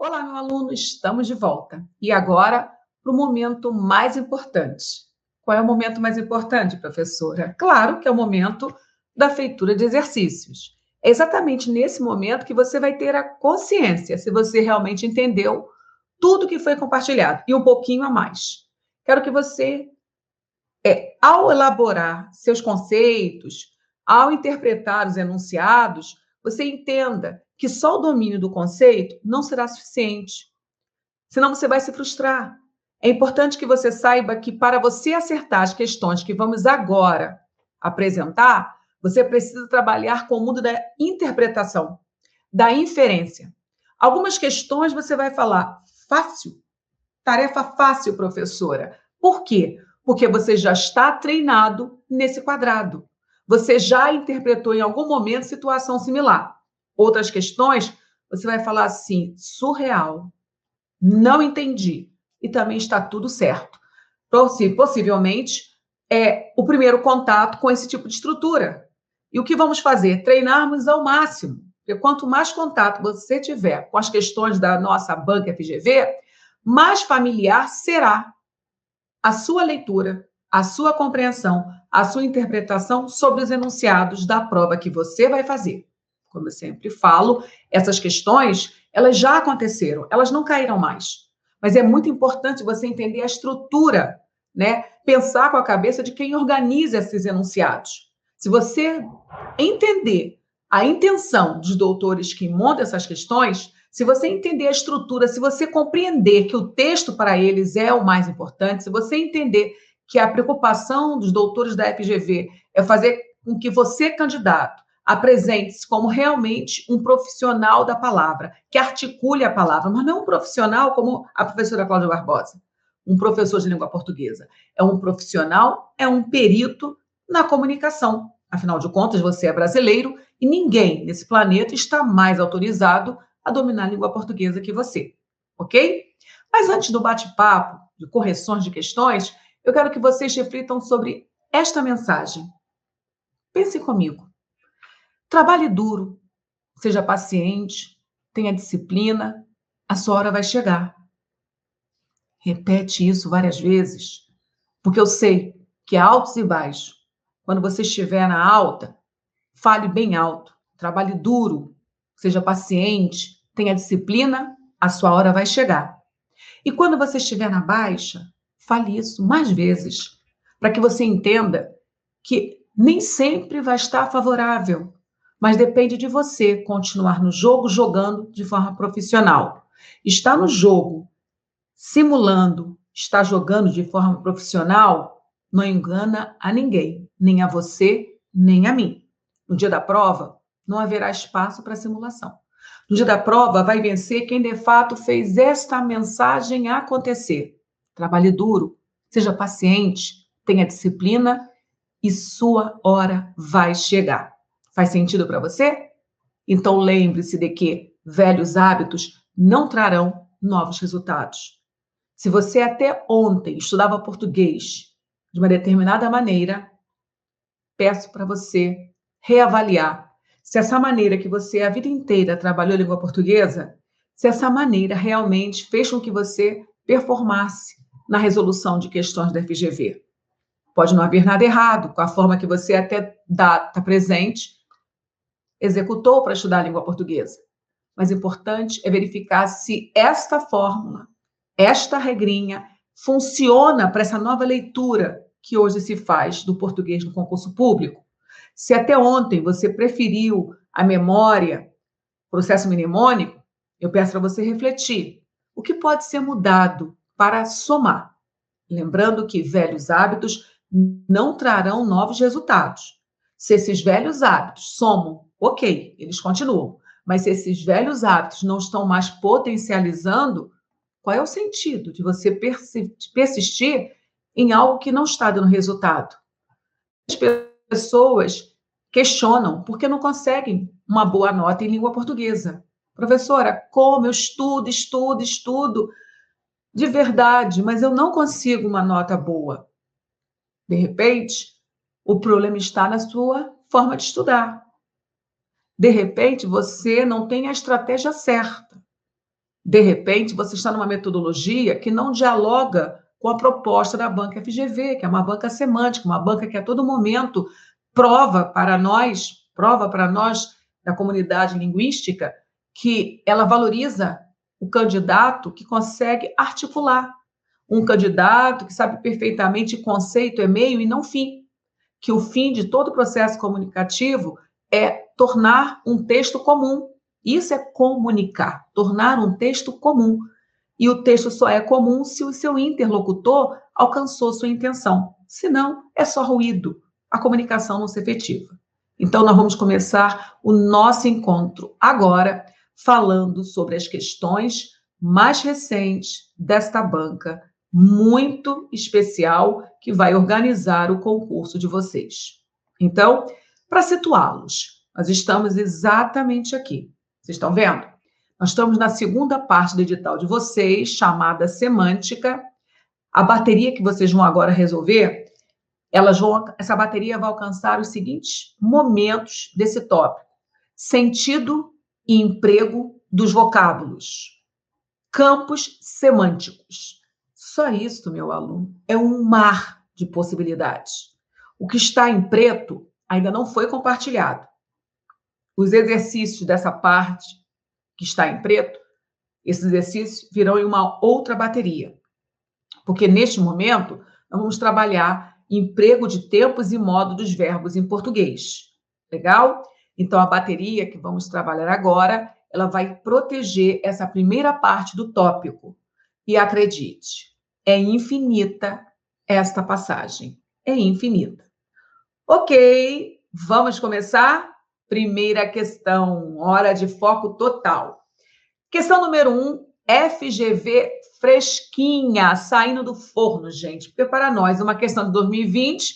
Olá, meu aluno, estamos de volta. E agora, para o momento mais importante. Qual é o momento mais importante, professora? Claro que é o momento da feitura de exercícios. É exatamente nesse momento que você vai ter a consciência se você realmente entendeu tudo que foi compartilhado e um pouquinho a mais. Quero que você, ao elaborar seus conceitos, ao interpretar os enunciados, você entenda que só o domínio do conceito não será suficiente. Senão você vai se frustrar. É importante que você saiba que para você acertar as questões que vamos agora apresentar, você precisa trabalhar com o mundo da interpretação, da inferência. Algumas questões você vai falar fácil, tarefa fácil, professora. Por quê? Porque você já está treinado nesse quadrado. Você já interpretou em algum momento situação similar. Outras questões, você vai falar assim, surreal, não entendi. E também está tudo certo. Possivelmente é o primeiro contato com esse tipo de estrutura. E o que vamos fazer? Treinarmos ao máximo. Porque quanto mais contato você tiver com as questões da nossa banca FGV, mais familiar será a sua leitura, a sua compreensão, a sua interpretação sobre os enunciados da prova que você vai fazer. Como eu sempre falo, essas questões, elas já aconteceram, elas não cairão mais. Mas é muito importante você entender a estrutura, né? Pensar com a cabeça de quem organiza esses enunciados. Se você entender a intenção dos doutores que montam essas questões, se você entender a estrutura, se você compreender que o texto para eles é o mais importante, se você entender que a preocupação dos doutores da FGV é fazer com que você, candidato, apresente-se como realmente um profissional da palavra, que articule a palavra, mas não um profissional como a professora Cláudia Barbosa, um professor de língua portuguesa. É um profissional, é um perito na comunicação. Afinal de contas, você é brasileiro e ninguém nesse planeta está mais autorizado a dominar a língua portuguesa que você, ok? Mas antes do bate-papo, de correções de questões, eu quero que vocês reflitam sobre esta mensagem. Pense comigo. Trabalhe duro, seja paciente, tenha disciplina, a sua hora vai chegar. Repete isso várias vezes, porque eu sei que há altos e baixos. Quando você estiver na alta, fale bem alto, trabalhe duro, seja paciente, tenha disciplina, a sua hora vai chegar. E quando você estiver na baixa, fale isso mais vezes, para que você entenda que nem sempre vai estar favorável, mas depende de você continuar no jogo jogando de forma profissional. Está no jogo, simulando, está jogando de forma profissional, não engana a ninguém, nem a você, nem a mim. No dia da prova, não haverá espaço para simulação. No dia da prova, vai vencer quem de fato fez esta mensagem acontecer. Trabalhe duro, seja paciente, tenha disciplina e sua hora vai chegar. Faz sentido para você? Então lembre-se de que velhos hábitos não trarão novos resultados. Se você até ontem estudava português de uma determinada maneira, peço para você reavaliar se essa maneira que você a vida inteira trabalhou a língua portuguesa, se essa maneira realmente fez com que você performasse na resolução de questões da FGV. Pode não haver nada errado com a forma que você até data presente executou para estudar a língua portuguesa. Mas o importante é verificar se esta fórmula, esta regrinha, funciona para essa nova leitura que hoje se faz do português no concurso público. Se até ontem você preferiu a memória, processo mnemônico, eu peço para você refletir. O que pode ser mudado para somar? Lembrando que velhos hábitos não trarão novos resultados. Se esses velhos hábitos somam, ok, eles continuam. Mas se esses velhos hábitos não estão mais potencializando, qual é o sentido de você persistir em algo que não está dando resultado? As pessoas questionam porque não conseguem uma boa nota em língua portuguesa. Professora, como eu estudo, estudo, estudo, de verdade, mas eu não consigo uma nota boa. De repente, o problema está na sua forma de estudar. De repente, você não tem a estratégia certa. De repente, você está numa metodologia que não dialoga com a proposta da banca FGV, que é uma banca semântica, uma banca que a todo momento prova para nós da comunidade linguística que ela valoriza o candidato que consegue articular, um candidato que sabe perfeitamente que conceito é meio e não fim, que o fim de todo processo comunicativo é tornar um texto comum. Isso é comunicar, tornar um texto comum. E o texto só é comum se o seu interlocutor alcançou sua intenção. Senão, é só ruído. A comunicação não se efetiva. Então, nós vamos começar o nosso encontro agora falando sobre as questões mais recentes desta banca muito especial que vai organizar o concurso de vocês. Então, para situá-los, nós estamos exatamente aqui. Vocês estão vendo? Nós estamos na segunda parte do edital de vocês, chamada semântica. A bateria que vocês vão agora resolver, essa bateria vai alcançar os seguintes momentos desse tópico: sentido e emprego dos vocábulos, campos semânticos. Só isso, meu aluno, é um mar de possibilidades. O que está em preto ainda não foi compartilhado. Os exercícios dessa parte que está em preto, esses exercícios virão em uma outra bateria. Porque, neste momento, nós vamos trabalhar emprego de tempos e modo dos verbos em português. Legal? Então, a bateria que vamos trabalhar agora, ela vai proteger essa primeira parte do tópico. E acredite, é infinita esta passagem. É infinita. Ok, vamos começar? Primeira questão, hora de foco total. Questão número 1, FGV fresquinha, saindo do forno, gente. Porque para nós, uma questão de 2020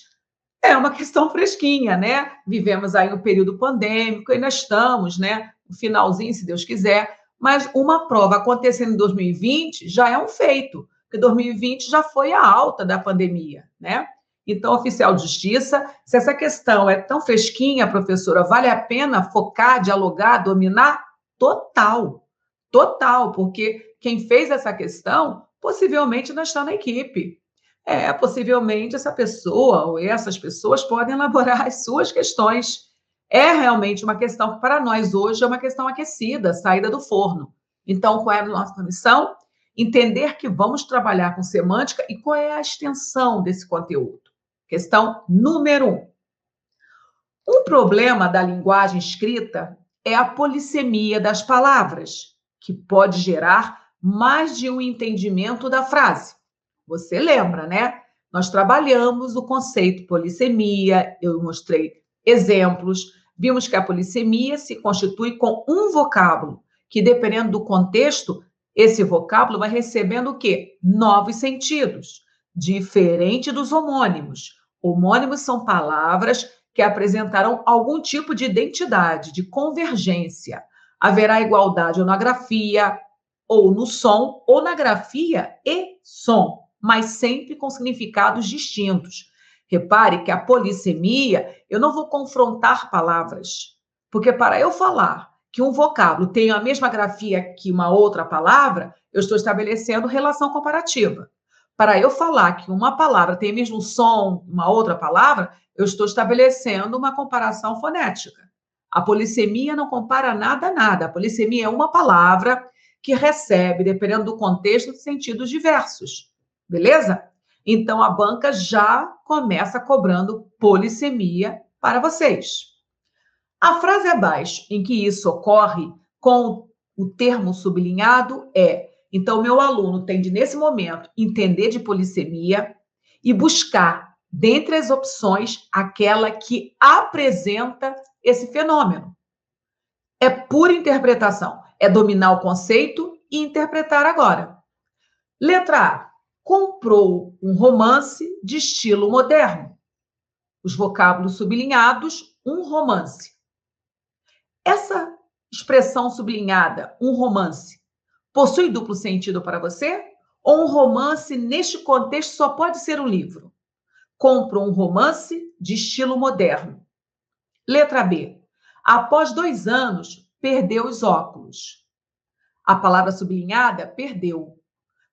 é uma questão fresquinha, né? Vivemos aí no período pandêmico, ainda estamos, né? No finalzinho, se Deus quiser. Mas uma prova acontecendo em 2020 já é um feito, porque 2020 já foi a alta da pandemia, né? Então, oficial de justiça, se essa questão é tão fresquinha, professora, vale a pena focar, dialogar, dominar? Total. Total, porque quem fez essa questão possivelmente não está na equipe. Possivelmente essa pessoa ou essas pessoas podem elaborar as suas questões. É realmente uma questão que, para nós hoje, é uma questão aquecida, saída do forno. Então, qual é a nossa missão? Entender que vamos trabalhar com semântica e qual é a extensão desse conteúdo. Questão número 1. Um problema da linguagem escrita é a polissemia das palavras, que pode gerar mais de um entendimento da frase. Você lembra, né? Nós trabalhamos o conceito polissemia, eu mostrei exemplos, vimos que a polissemia se constitui com um vocábulo, que dependendo do contexto, esse vocábulo vai recebendo o quê? Novos sentidos, diferente dos homônimos. Homônimos são palavras que apresentarão algum tipo de identidade, de convergência. Haverá igualdade ou na grafia, ou no som, ou na grafia e som, mas sempre com significados distintos. Repare que a polissemia, eu não vou confrontar palavras, porque para eu falar que um vocábulo tem a mesma grafia que uma outra palavra, eu estou estabelecendo relação comparativa. Para eu falar que uma palavra tem o mesmo som que uma outra palavra, eu estou estabelecendo uma comparação fonética. A polissemia não compara nada a nada. A polissemia é uma palavra que recebe, dependendo do contexto, sentidos diversos. Beleza? Então, a banca já começa cobrando polissemia para vocês. A frase abaixo em que isso ocorre com o termo sublinhado é: então, meu aluno tem de, nesse momento, entender de polissemia e buscar, dentre as opções, aquela que apresenta esse fenômeno. É pura interpretação, é dominar o conceito e interpretar agora. Letra A. Comprou um romance de estilo moderno. Os vocábulos sublinhados, um romance. Essa expressão sublinhada, um romance, possui duplo sentido para você? Ou um romance, neste contexto, só pode ser um livro? Compro um romance de estilo moderno. Letra B. Após 2 anos, perdeu os óculos. A palavra sublinhada, perdeu.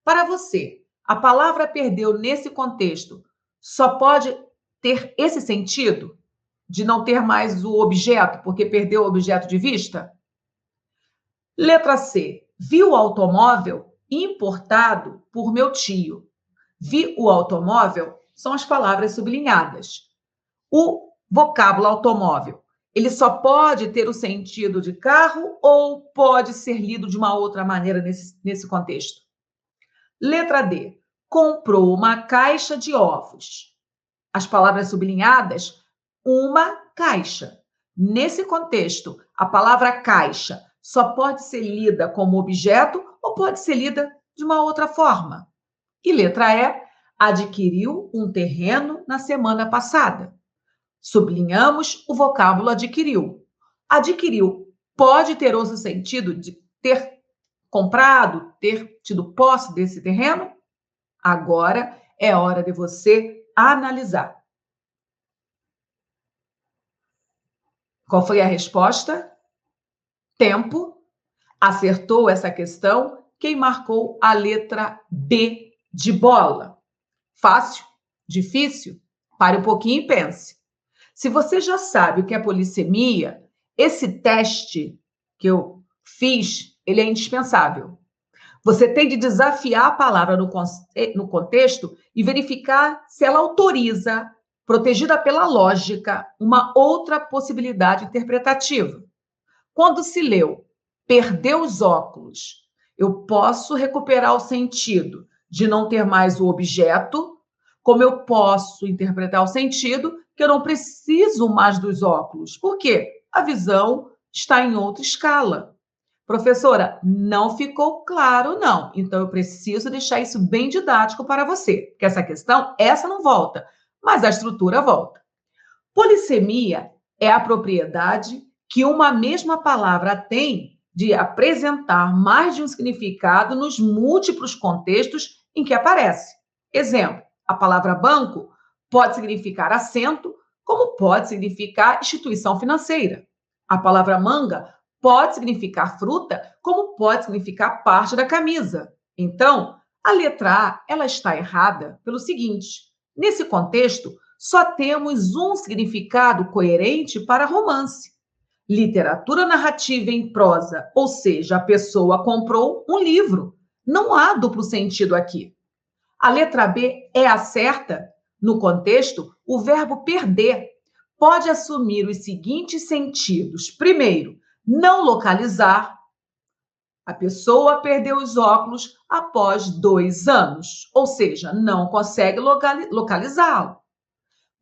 Para você, a palavra perdeu nesse contexto só pode ter esse sentido de não ter mais o objeto, porque perdeu o objeto de vista? Letra C. Vi o automóvel importado por meu tio. Vi o automóvel são as palavras sublinhadas. O vocábulo automóvel, ele só pode ter o sentido de carro ou pode ser lido de uma outra maneira nesse contexto? Letra D. Comprou uma caixa de ovos. As palavras sublinhadas, uma caixa. Nesse contexto, a palavra caixa só pode ser lida como objeto ou pode ser lida de uma outra forma. E letra E, adquiriu um terreno na semana passada. Sublinhamos o vocábulo adquiriu. Adquiriu pode ter outro sentido de ter comprado, ter tido posse desse terreno? Agora é hora de você analisar. Qual foi a resposta? Tempo. Acertou essa questão quem marcou a letra B de bola. Fácil? Difícil? Pare um pouquinho e pense. Se você já sabe o que é polissemia, esse teste que eu fiz, ele é indispensável. Você tem de desafiar a palavra no contexto e verificar se ela autoriza, protegida pela lógica, uma outra possibilidade interpretativa. Quando se leu perdeu os óculos, eu posso recuperar o sentido de não ter mais o objeto, como eu posso interpretar o sentido que eu não preciso mais dos óculos. Por quê? A visão está em outra escala. Professora, não ficou claro, não. Então, eu preciso deixar isso bem didático para você, porque essa questão, essa não volta, mas a estrutura volta. Polissemia é a propriedade que uma mesma palavra tem de apresentar mais de um significado nos múltiplos contextos em que aparece. Exemplo, a palavra banco pode significar assento, como pode significar instituição financeira. A palavra manga pode significar fruta, como pode significar parte da camisa. Então, a letra A, ela está errada pelo seguinte: nesse contexto, só temos um significado coerente para romance. Literatura narrativa em prosa, ou seja, a pessoa comprou um livro. Não há duplo sentido aqui. A letra B é a certa. No contexto, o verbo perder pode assumir os seguintes sentidos. Primeiro, não localizar. A pessoa perdeu os óculos após 2 anos, ou seja, não consegue localizá-lo.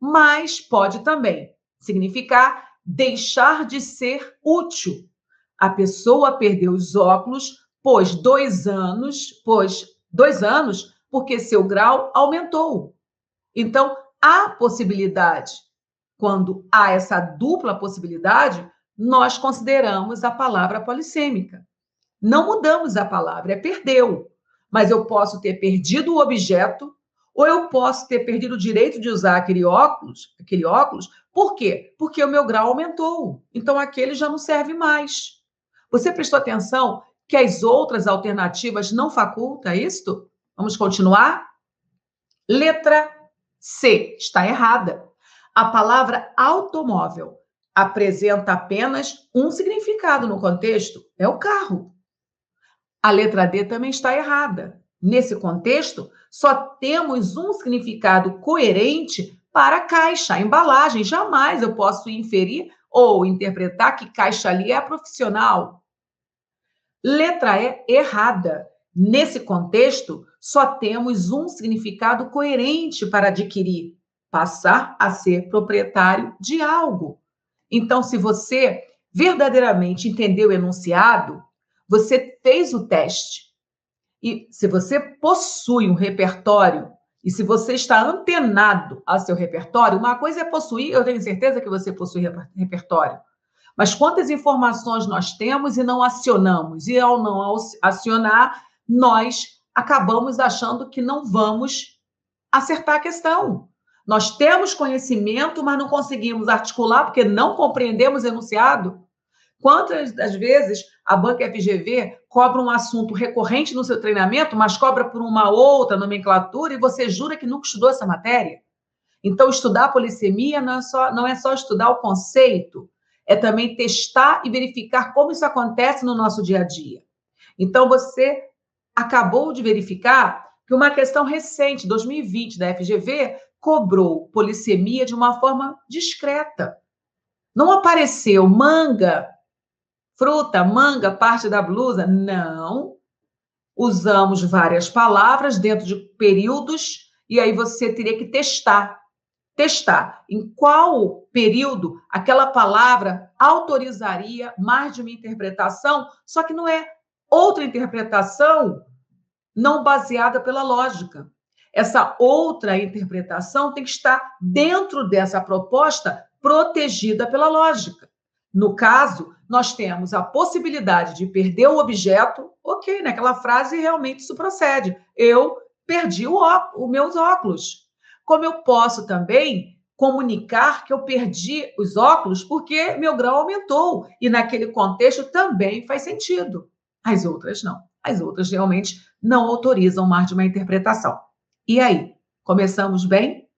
Mas pode também significar deixar de ser útil. A pessoa perdeu os óculos, pois 2 anos, porque seu grau aumentou. Então, há possibilidade. Quando há essa dupla possibilidade, nós consideramos a palavra polissêmica. Não mudamos a palavra, é perdeu. Mas eu posso ter perdido o objeto, ou eu posso ter perdido o direito de usar aquele óculos. Por quê? Porque o meu grau aumentou. Então, aquele já não serve mais. Você prestou atenção que as outras alternativas não facultam isto? Vamos continuar? Letra C está errada. A palavra automóvel apresenta apenas um significado no contexto, é o carro. A letra D também está errada. Nesse contexto, só temos um significado coerente para caixa, embalagem. Jamais eu posso inferir ou interpretar que caixa ali é a profissional. Letra E errada. Nesse contexto, só temos um significado coerente para adquirir, passar a ser proprietário de algo. Então, se você verdadeiramente entendeu o enunciado, você fez o teste. E se você possui um repertório, e se você está antenado ao seu repertório, uma coisa é possuir, eu tenho certeza que você possui repertório. Mas quantas informações nós temos e não acionamos? E ao não acionar, nós acabamos achando que não vamos acertar a questão. Nós temos conhecimento, mas não conseguimos articular porque não compreendemos o enunciado. Quantas das vezes a banca FGV cobra um assunto recorrente no seu treinamento, mas cobra por uma outra nomenclatura e você jura que nunca estudou essa matéria? Então, estudar polissemia não é só estudar o conceito, é também testar e verificar como isso acontece no nosso dia a dia. Então, você acabou de verificar que uma questão recente, 2020, da FGV, cobrou polissemia de uma forma discreta. Não apareceu manga, fruta, manga, parte da blusa. Não. Usamos várias palavras dentro de períodos e aí você teria que testar em qual período aquela palavra autorizaria mais de uma interpretação, só que não é outra interpretação não baseada pela lógica. Essa outra interpretação tem que estar dentro dessa proposta protegida pela lógica. No caso, nós temos a possibilidade de perder o objeto, ok, naquela frase realmente isso procede. Eu perdi os meus óculos. Como eu posso também comunicar que eu perdi os óculos porque meu grau aumentou, e naquele contexto também faz sentido. As outras não. As outras realmente não autorizam mais de uma interpretação. E aí, começamos bem?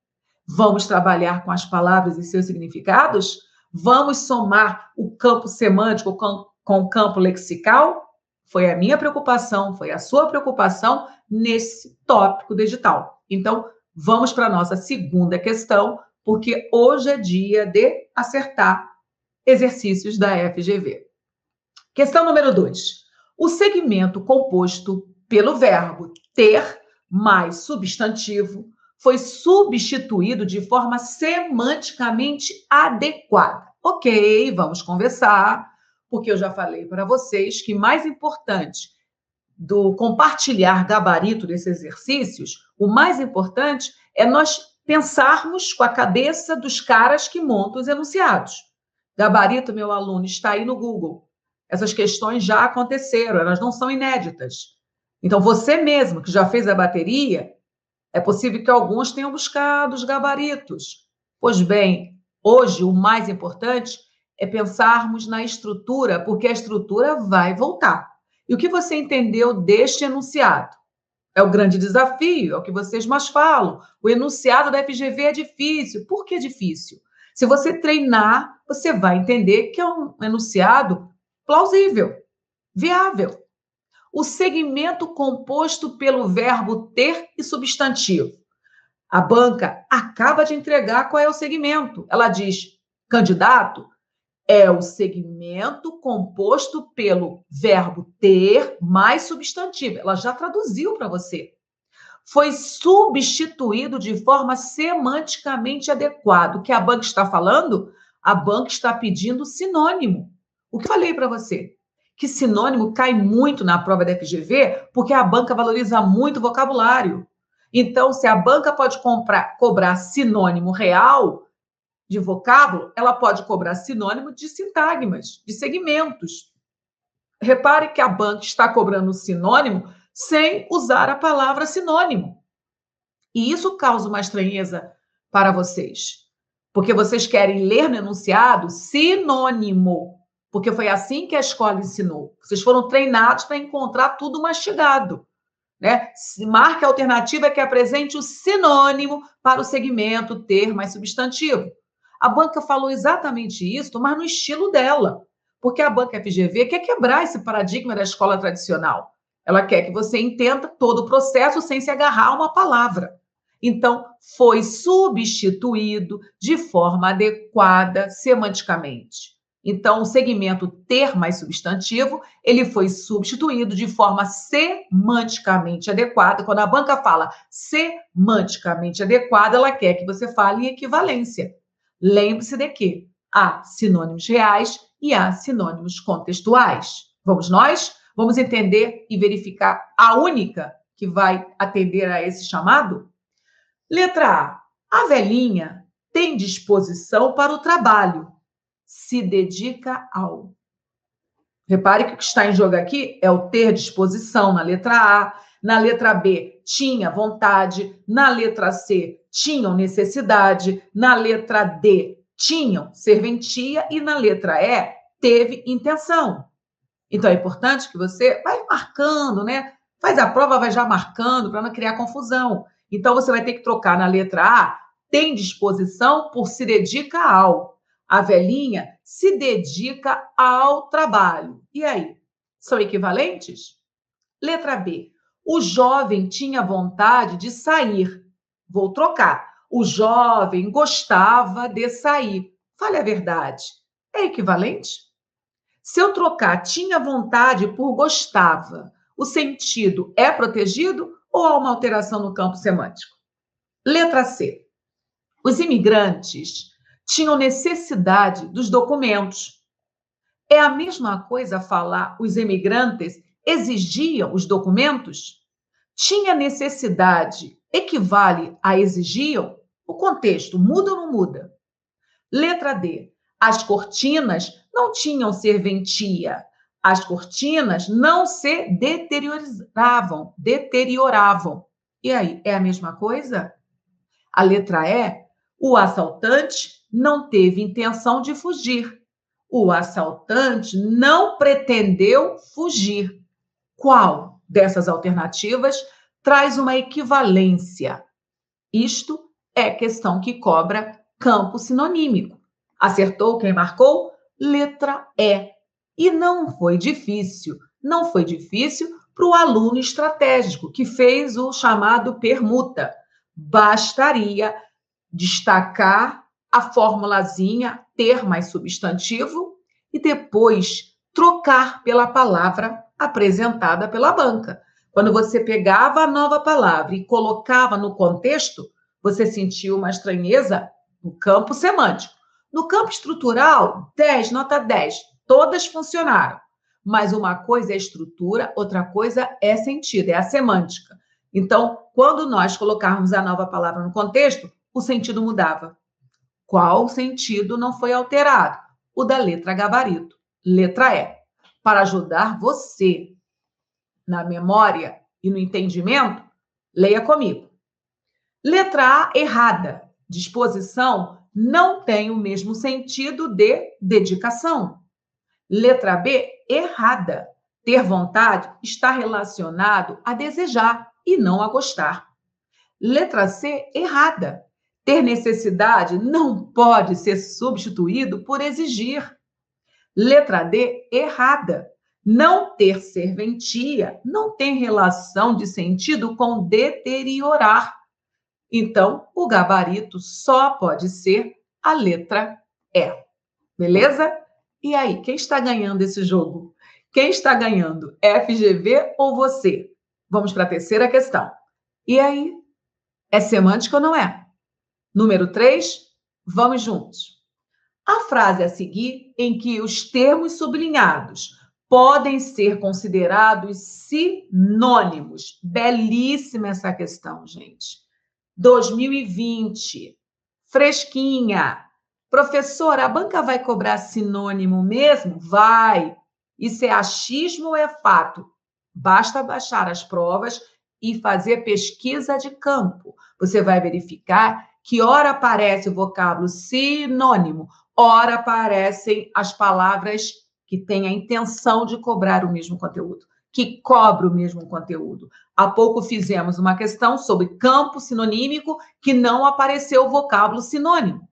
Vamos trabalhar com as palavras e seus significados? Vamos somar o campo semântico com o campo lexical? Foi a minha preocupação, foi a sua preocupação nesse tópico digital. Então, vamos para a nossa segunda questão, porque hoje é dia de acertar exercícios da FGV. Questão número 2. O segmento composto pelo verbo ter mais substantivo foi substituído de forma semanticamente adequada. Ok, vamos conversar, porque eu já falei para vocês que mais importante do compartilhar gabarito desses exercícios, o mais importante é nós pensarmos com a cabeça dos caras que montam os enunciados. Gabarito, meu aluno, está aí no Google. Essas questões já aconteceram, elas não são inéditas. Então, você mesmo que já fez a bateria, é possível que alguns tenham buscado os gabaritos. Pois bem, hoje o mais importante é pensarmos na estrutura, porque a estrutura vai voltar. E o que você entendeu deste enunciado? É o grande desafio, é o que vocês mais falam. O enunciado da FGV é difícil. Por que difícil? Se você treinar, você vai entender que é um enunciado plausível, viável. O segmento composto pelo verbo ter e substantivo. A banca acaba de entregar qual é o segmento. Ela diz: candidato é o segmento composto pelo verbo ter mais substantivo. Ela já traduziu para você. Foi substituído de forma semanticamente adequada. O que a banca está falando? A banca está pedindo sinônimo. O que eu falei para você? Que sinônimo cai muito na prova da FGV porque a banca valoriza muito o vocabulário. Então, se a banca pode cobrar sinônimo real de vocábulo, ela pode cobrar sinônimo de sintagmas, de segmentos. Repare que a banca está cobrando sinônimo sem usar a palavra sinônimo. E isso causa uma estranheza para vocês, porque vocês querem ler no enunciado sinônimo, porque foi assim que a escola ensinou. Vocês foram treinados para encontrar tudo mastigado. Né? Marque a alternativa que apresente o sinônimo para o segmento ter mais substantivo. A banca falou exatamente isso, mas no estilo dela, porque a banca FGV quer quebrar esse paradigma da escola tradicional. Ela quer que você entenda todo o processo sem se agarrar a uma palavra. Então, foi substituído de forma adequada semanticamente. Então, o segmento ter mais substantivo, ele foi substituído de forma semanticamente adequada. Quando a banca fala semanticamente adequada, ela quer que você fale em equivalência. Lembre-se de que há sinônimos reais e há sinônimos contextuais. Vamos nós? Vamos entender e verificar a única que vai atender a esse chamado? Letra A. A velhinha tem disposição para o trabalho. Se dedica ao. Repare que o que está em jogo aqui é o ter disposição na letra A, na letra B, tinha vontade, na letra C, tinham necessidade, na letra D, tinham serventia e na letra E, teve intenção. Então, é importante que você vai marcando, né? Faz a prova, vai já marcando para não criar confusão. Então, você vai ter que trocar na letra A, tem disposição por se dedica ao. A velhinha se dedica ao trabalho. E aí? São equivalentes? Letra B. O jovem tinha vontade de sair. Vou trocar. O jovem gostava de sair. Fale a verdade. É equivalente? Se eu trocar tinha vontade por gostava, o sentido é protegido ou há uma alteração no campo semântico? Letra C. Os imigrantes tinham necessidade dos documentos. É a mesma coisa falar os imigrantes exigiam os documentos? Tinha necessidade equivale a exigiam? O contexto muda ou não muda? Letra D. As cortinas não tinham serventia. As cortinas não se deterioravam. E aí, é a mesma coisa? A letra E. O assaltante não teve intenção de fugir. O assaltante não pretendeu fugir. Qual dessas alternativas traz uma equivalência? Isto é questão que cobra campo sinonímico. Acertou quem marcou? Letra E. E não foi difícil. Não foi difícil para o aluno estratégico que fez o chamado permuta. Bastaria destacar a formulazinha ter mais substantivo e depois trocar pela palavra apresentada pela banca. Quando você pegava a nova palavra e colocava no contexto, você sentiu uma estranheza no campo semântico. No campo estrutural, 10, nota 10, todas funcionaram. Mas uma coisa é estrutura, outra coisa é sentido, é a semântica. Então, quando nós colocarmos a nova palavra no contexto, o sentido mudava. Qual sentido não foi alterado? O da letra gabarito, letra E. Para ajudar você na memória e no entendimento, leia comigo. Letra A, errada. Disposição não tem o mesmo sentido de dedicação. Letra B, errada. Ter vontade está relacionado a desejar e não a gostar. Letra C, errada. Ter necessidade não pode ser substituído por exigir. Letra D, errada. Não ter serventia não tem relação de sentido com deteriorar. Então, o gabarito só pode ser a letra E. Beleza? E aí, quem está ganhando esse jogo? Quem está ganhando? FGV ou você? Vamos para a terceira questão. E aí, é semântica ou não é? Número 3, vamos juntos. A frase a seguir, em que os termos sublinhados podem ser considerados sinônimos. Belíssima essa questão, gente. 2020, fresquinha. Professora, a banca vai cobrar sinônimo mesmo? Vai. Isso é achismo ou é fato? Basta baixar as provas e fazer pesquisa de campo. Você vai verificar que ora aparece o vocábulo sinônimo, ora aparecem as palavras que têm a intenção de cobrar o mesmo conteúdo, que cobra o mesmo conteúdo. Há pouco fizemos uma questão sobre campo sinonímico que não apareceu o vocábulo sinônimo.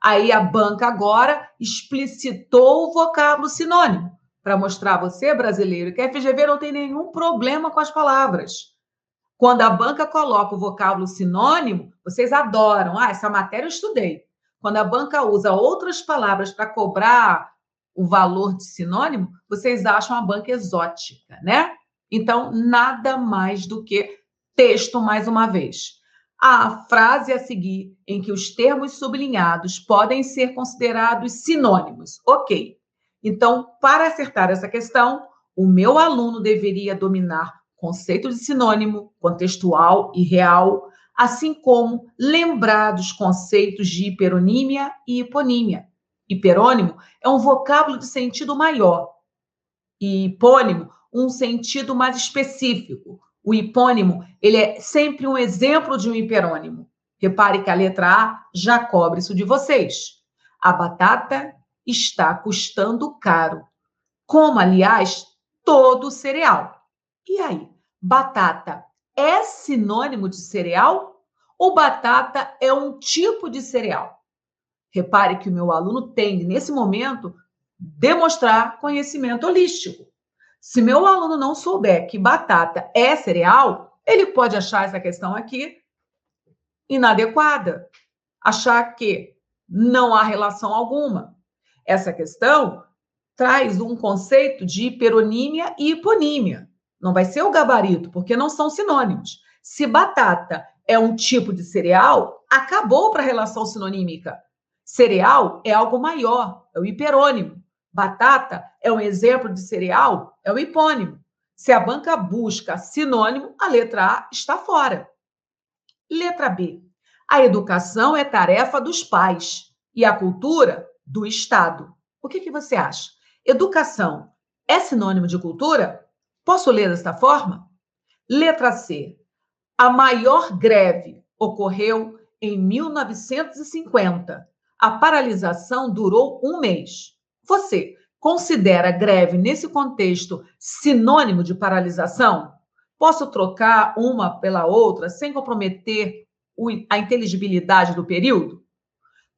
Aí a banca agora explicitou o vocábulo sinônimo para mostrar a você, brasileiro, que a FGV não tem nenhum problema com as palavras. Quando a banca coloca o vocábulo sinônimo, vocês adoram. Ah, essa matéria eu estudei. Quando a banca usa outras palavras para cobrar o valor de sinônimo, vocês acham a banca exótica, né? Então, nada mais do que texto mais uma vez. A frase a seguir, em que os termos sublinhados podem ser considerados sinônimos. Ok. Então, para acertar essa questão, o meu aluno deveria dominar conceito de sinônimo, contextual e real, assim como lembrar dos conceitos de hiperonímia e hiponímia. Hiperônimo é um vocábulo de sentido maior e hipônimo, um sentido mais específico. O hipônimo, ele é sempre um exemplo de um hiperônimo. Repare que a letra A já cobre isso de vocês. A batata está custando caro, como, aliás, todo cereal. E aí, batata é sinônimo de cereal ou batata é um tipo de cereal? Repare que o meu aluno tem, nesse momento, demonstrar conhecimento holístico. Se meu aluno não souber que batata é cereal, ele pode achar essa questão aqui inadequada, achar que não há relação alguma. Essa questão traz um conceito de hiperonímia e hiponímia. Não vai ser o gabarito, porque não são sinônimos. Se batata é um tipo de cereal, acabou para a relação sinonímica. Cereal é algo maior, é o hiperônimo. Batata é um exemplo de cereal, é o hipônimo. Se a banca busca sinônimo, a letra A está fora. Letra B. A educação é tarefa dos pais e a cultura do Estado. O que você acha? Educação é sinônimo de cultura? Posso ler desta forma? Letra C. A maior greve ocorreu em 1950. A paralisação durou um mês. Você considera greve, nesse contexto, sinônimo de paralisação? Posso trocar uma pela outra sem comprometer a inteligibilidade do período?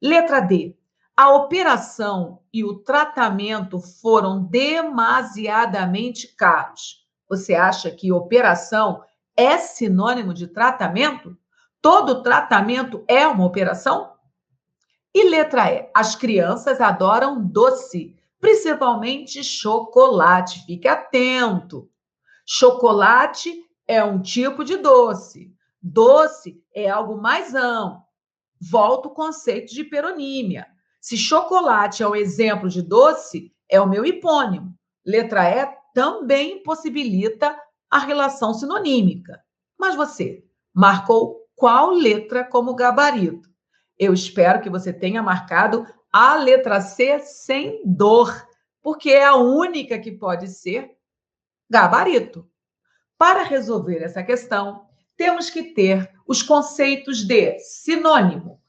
Letra D. A operação e o tratamento foram demasiadamente caros. Você acha que operação é sinônimo de tratamento? Todo tratamento é uma operação? E letra E. As crianças adoram doce, principalmente chocolate. Fique atento. Chocolate é um tipo de doce. Doce é algo mais amplo. Volta o conceito de hiperonímia. Se chocolate é um exemplo de doce, é o meu hipônimo. Letra E também possibilita a relação sinonímica. Mas você marcou qual letra como gabarito? Eu espero que você tenha marcado a letra C sem dor, porque é a única que pode ser gabarito. Para resolver essa questão, temos que ter os conceitos de sinônimo,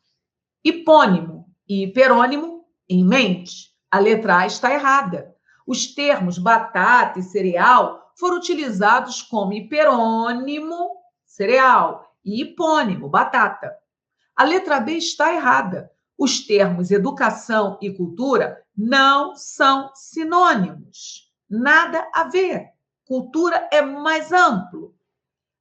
hipônimo e hiperônimo em mente. A letra A está errada. Os termos batata e cereal foram utilizados como hiperônimo, cereal, e hipônimo, batata. A letra B está errada. Os termos educação e cultura não são sinônimos. Nada a ver. Cultura é mais amplo.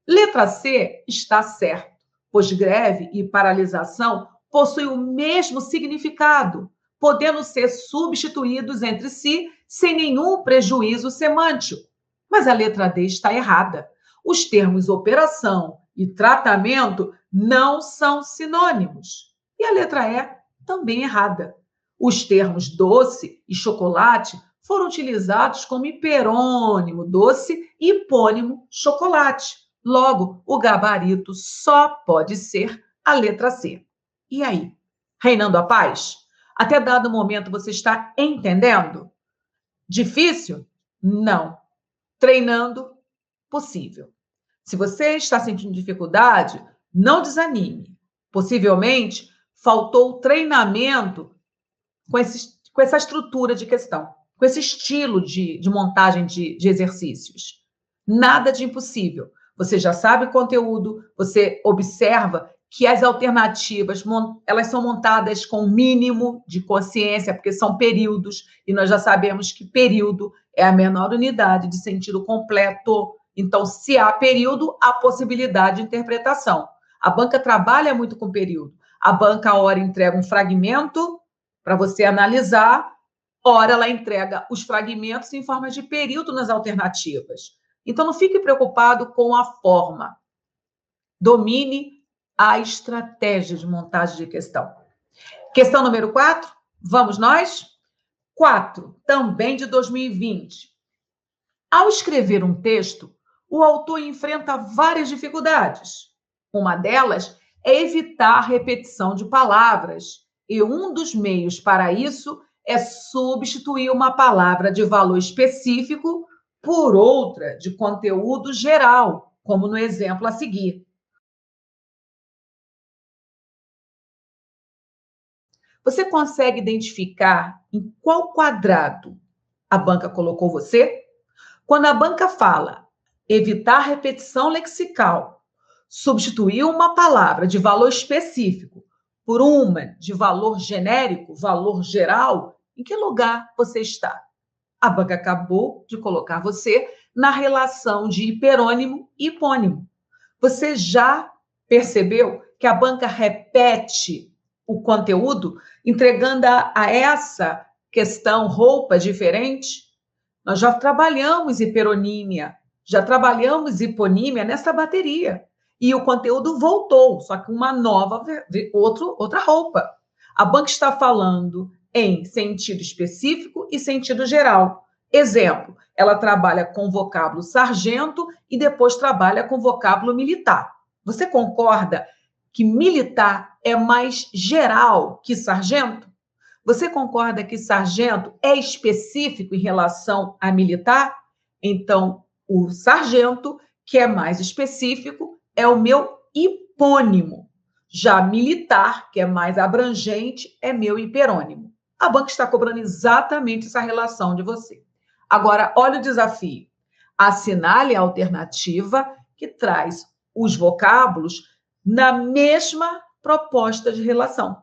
Letra C está certo, pois greve e paralisação possuem o mesmo significado, podendo ser substituídos entre si sem nenhum prejuízo semântico. Mas a letra D está errada. Os termos operação e tratamento não são sinônimos. E a letra E também errada. Os termos doce e chocolate foram utilizados como hiperônimo doce e hipônimo chocolate. Logo, o gabarito só pode ser a letra C. E aí? Reinando a paz? Até dado momento você está entendendo? Difícil? Não. Treinando? Possível. Se você está sentindo dificuldade, não desanime. Possivelmente faltou treinamento com essa estrutura de questão, com esse estilo de montagem de exercícios. Nada de impossível. Você já sabe o conteúdo, você observa que as alternativas elas são montadas com o mínimo de consciência, porque são períodos, e nós já sabemos que período é a menor unidade de sentido completo. Então, se há período, há possibilidade de interpretação. A banca trabalha muito com período. A banca, ora, entrega um fragmento para você analisar, ora, ela entrega os fragmentos em forma de período nas alternativas. Então, não fique preocupado com a forma. Domine a estratégia de montagem de questão. Questão número 4, vamos nós? 4, também de 2020. Ao escrever um texto, o autor enfrenta várias dificuldades. Uma delas é evitar a repetição de palavras, e um dos meios para isso é substituir uma palavra de valor específico por outra de conteúdo geral, como no exemplo a seguir. Você consegue identificar em qual quadrado a banca colocou você? Quando a banca fala evitar repetição lexical, substituir uma palavra de valor específico por uma de valor genérico, valor geral, em que lugar você está? A banca acabou de colocar você na relação de hiperônimo e hipônimo. Você já percebeu que a banca repete o conteúdo, entregando a essa questão roupa diferente? Nós já trabalhamos hiperonímia, já trabalhamos hiponímia nessa bateria. E o conteúdo voltou, só que uma nova, outra roupa. A banca está falando em sentido específico e sentido geral. Exemplo, ela trabalha com vocábulo sargento e depois trabalha com vocábulo militar. Você concorda que militar é mais geral que sargento? Você concorda que sargento é específico em relação a militar? Então, o sargento, que é mais específico, é o meu hipônimo. Já militar, que é mais abrangente, é meu hiperônimo. A banca está cobrando exatamente essa relação de você. Agora, olha o desafio. Assinale a alternativa que traz os vocábulos na mesma proposta de relação.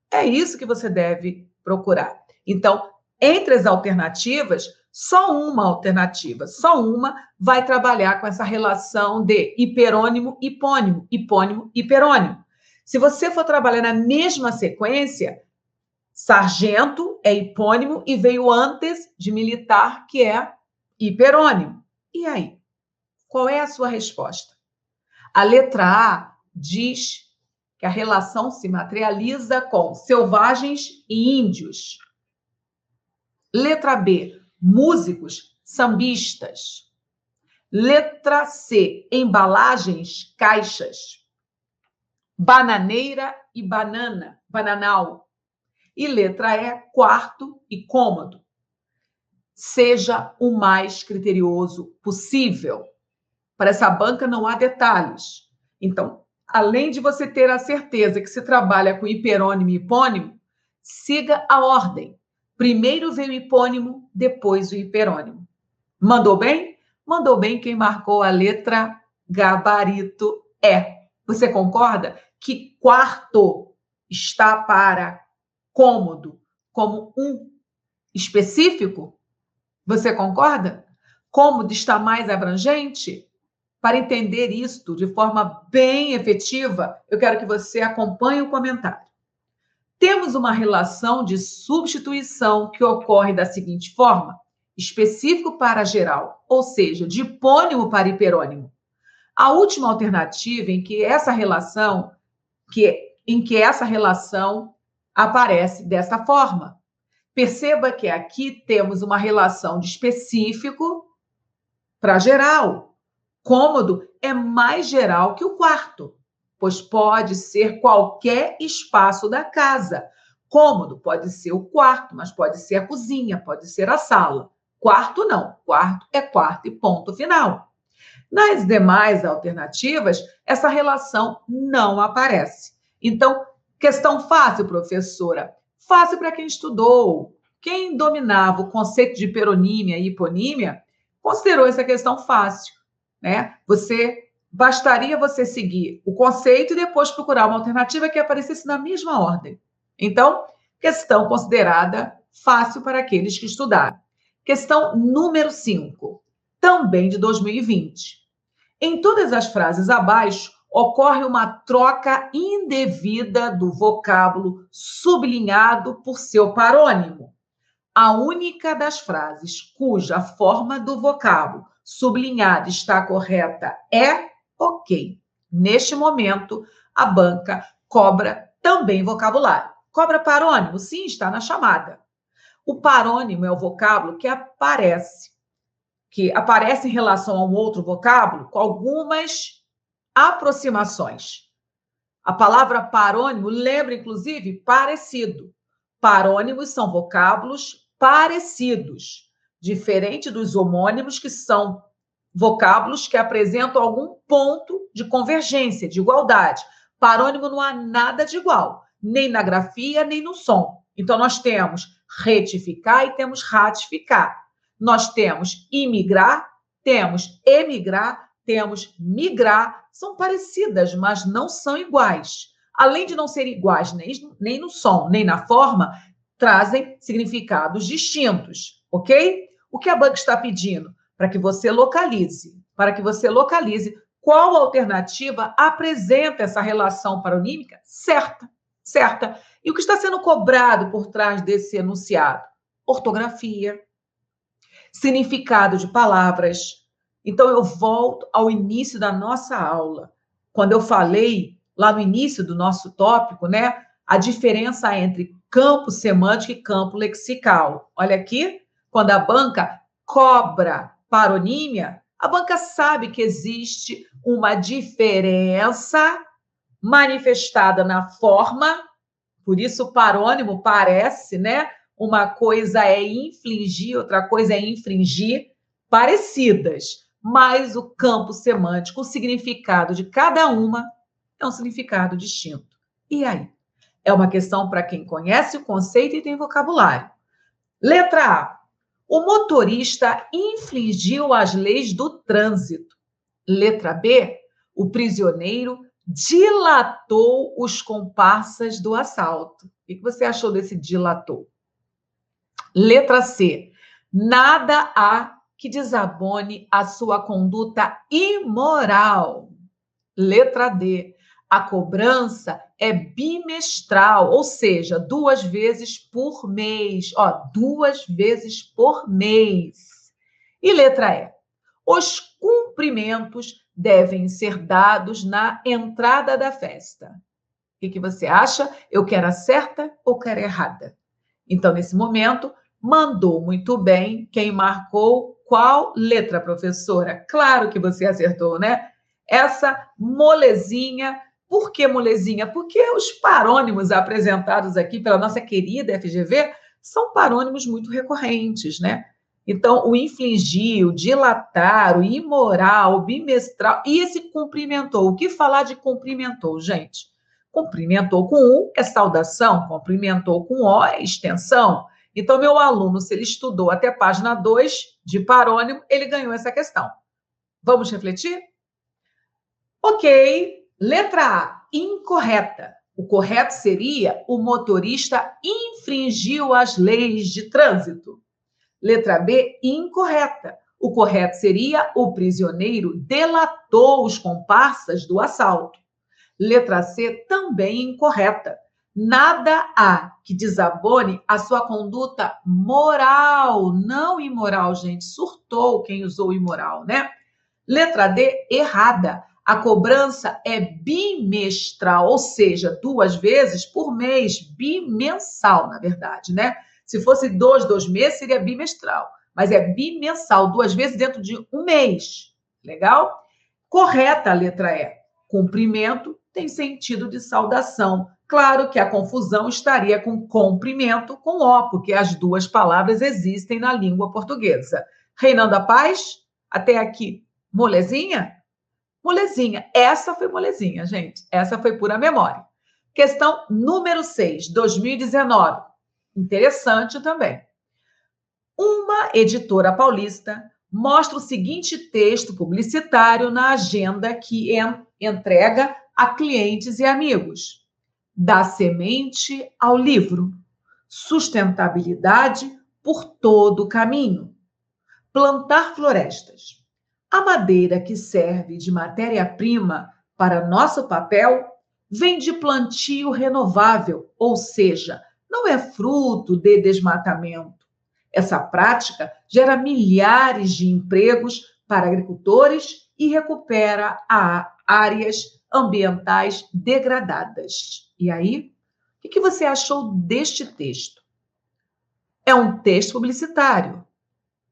É isso que você deve procurar. Então, entre as alternativas, só uma alternativa, só uma vai trabalhar com essa relação de hiperônimo, hipônimo, hipônimo, hiperônimo. Se você for trabalhar na mesma sequência, sargento é hipônimo e veio antes de militar, que é hiperônimo. E aí? Qual é a sua resposta? A letra A diz que a relação se materializa com selvagens e índios. Letra B, músicos, sambistas. Letra C, embalagens, caixas. Bananeira e banana, bananal. E letra E, quarto e cômodo. Seja o mais criterioso possível. Para essa banca não há detalhes. Então, além de você ter a certeza que se trabalha com hiperônimo e hipônimo, siga a ordem. Primeiro vem o hipônimo, depois o hiperônimo. Mandou bem? Mandou bem quem marcou a letra gabarito E. Você concorda que quarto está para cômodo como um específico? Você concorda? Cômodo está mais abrangente? Para entender isto de forma bem efetiva, eu quero que você acompanhe o comentário. Temos uma relação de substituição que ocorre da seguinte forma: específico para geral, ou seja, de hipônimo para hiperônimo. A última alternativa em que essa relação aparece dessa forma. Perceba que aqui temos uma relação de específico para geral. Cômodo é mais geral que o quarto, pois pode ser qualquer espaço da casa. Cômodo pode ser o quarto, mas pode ser a cozinha, pode ser a sala. Quarto não, quarto é quarto e ponto final. Nas demais alternativas, essa relação não aparece. Então, questão fácil, professora. Fácil para quem estudou. Quem dominava o conceito de hiperonímia e hiponímia considerou essa questão fácil. Né? Bastaria você seguir o conceito e depois procurar uma alternativa que aparecesse na mesma ordem. Então, questão considerada fácil para aqueles que estudaram. Questão número 5, também de 2020. Em todas as frases abaixo, ocorre uma troca indevida do vocábulo sublinhado por seu parônimo. A única das frases cuja forma do vocábulo sublinhada está correta é ok. Neste momento, a banca cobra também vocabulário. Cobra parônimo? Sim, está na chamada. O parônimo é o vocábulo que aparece em relação a um outro vocábulo com algumas aproximações. A palavra parônimo lembra, inclusive, parecido. Parônimos são vocábulos parecidos, diferente dos homônimos, que são vocábulos que apresentam algum ponto de convergência, de igualdade. Parônimo não há nada de igual, nem na grafia, nem no som. Então, nós temos retificar e temos ratificar. Nós temos imigrar, temos emigrar, temos migrar. São parecidas, mas não são iguais. Além de não serem iguais nem no som, nem na forma, trazem significados distintos, ok? O que a banca está pedindo? Para que você localize qual alternativa apresenta essa relação paronímica certa. E o que está sendo cobrado por trás desse enunciado? Ortografia, significado de palavras. Então, eu volto ao início da nossa aula, quando eu falei lá no início do nosso tópico, né, a diferença entre campo semântico e campo lexical. Olha aqui, quando a banca cobra paronímia, a banca sabe que existe uma diferença manifestada na forma, por isso o parônimo parece, né? Uma coisa é infligir, outra coisa é infringir, parecidas, mas o campo semântico, o significado de cada uma é um significado distinto. E aí? É uma questão para quem conhece o conceito e tem vocabulário. Letra A. O motorista infringiu as leis do trânsito. Letra B. O prisioneiro dilatou os comparsas do assalto. O que você achou desse dilatou? Letra C. Nada há que desabone a sua conduta imoral. Letra D. A cobrança é bimestral, ou seja, 2 vezes por mês. 2 vezes por mês. E letra E. Os cumprimentos devem ser dados na entrada da festa. O que você acha? Eu quero a certa ou quero a errada? Então, nesse momento, mandou muito bem quem marcou qual letra, professora? Claro que você acertou, né? Essa molezinha. Por que molezinha? Porque os parônimos apresentados aqui pela nossa querida FGV são parônimos muito recorrentes, né? Então, o infligir, o dilatar, o imoral, o bimestral e esse cumprimentou. O que falar de cumprimentou, gente? Cumprimentou com U é saudação, cumprimentou com O é extensão. Então, meu aluno, se ele estudou até página 2 de parônimo, ele ganhou essa questão. Vamos refletir? Ok. Letra A, incorreta. O correto seria o motorista infringiu as leis de trânsito. Letra B, incorreta. O correto seria o prisioneiro delatou os comparsas do assalto. Letra C, também incorreta. Nada há que desabone a sua conduta moral, não imoral, gente. Surtou quem usou imoral, né? Letra D, errada. A cobrança é bimestral, ou seja, 2 vezes por mês, bimensal, na verdade, né? Se fosse 2 meses, seria bimestral, mas é bimensal, 2 vezes dentro de um mês. Legal? Correta a letra E. Cumprimento tem sentido de saudação. Claro que a confusão estaria com cumprimento com O, porque as 2 palavras existem na língua portuguesa. Reinando a paz? Até aqui, molezinha? Molezinha. Essa foi molezinha, gente. Essa foi pura memória. Questão número 6, 2019. Interessante também. Uma editora paulista mostra o seguinte texto publicitário na agenda que entrega a clientes e amigos. Da semente ao livro. Sustentabilidade por todo o caminho. Plantar florestas. A madeira que serve de matéria-prima para nosso papel vem de plantio renovável, ou seja, não é fruto de desmatamento. Essa prática gera milhares de empregos para agricultores e recupera áreas ambientais degradadas. E aí, o que você achou deste texto? É um texto publicitário.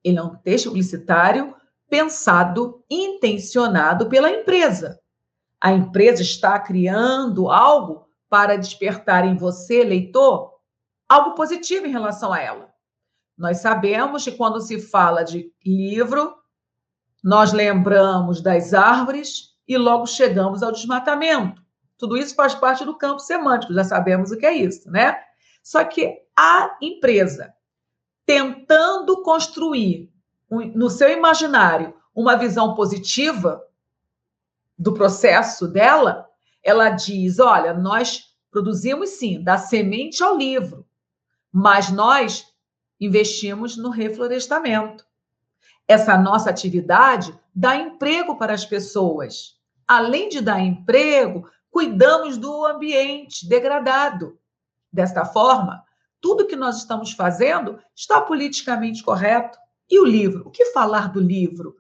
Ele é um texto publicitário pensado, intencionado pela empresa. A empresa está criando algo para despertar em você, leitor, algo positivo em relação a ela. Nós sabemos que quando se fala de livro, nós lembramos das árvores e logo chegamos ao desmatamento. Tudo isso faz parte do campo semântico, já sabemos o que é isso, né? Só que a empresa, tentando construir no seu imaginário uma visão positiva do processo dela, ela diz: olha, nós produzimos sim, da semente ao livro, mas nós investimos no reflorestamento. Essa nossa atividade dá emprego para as pessoas. Além de dar emprego, cuidamos do ambiente degradado. Desta forma, tudo que nós estamos fazendo está politicamente correto. E o livro? O que falar do livro?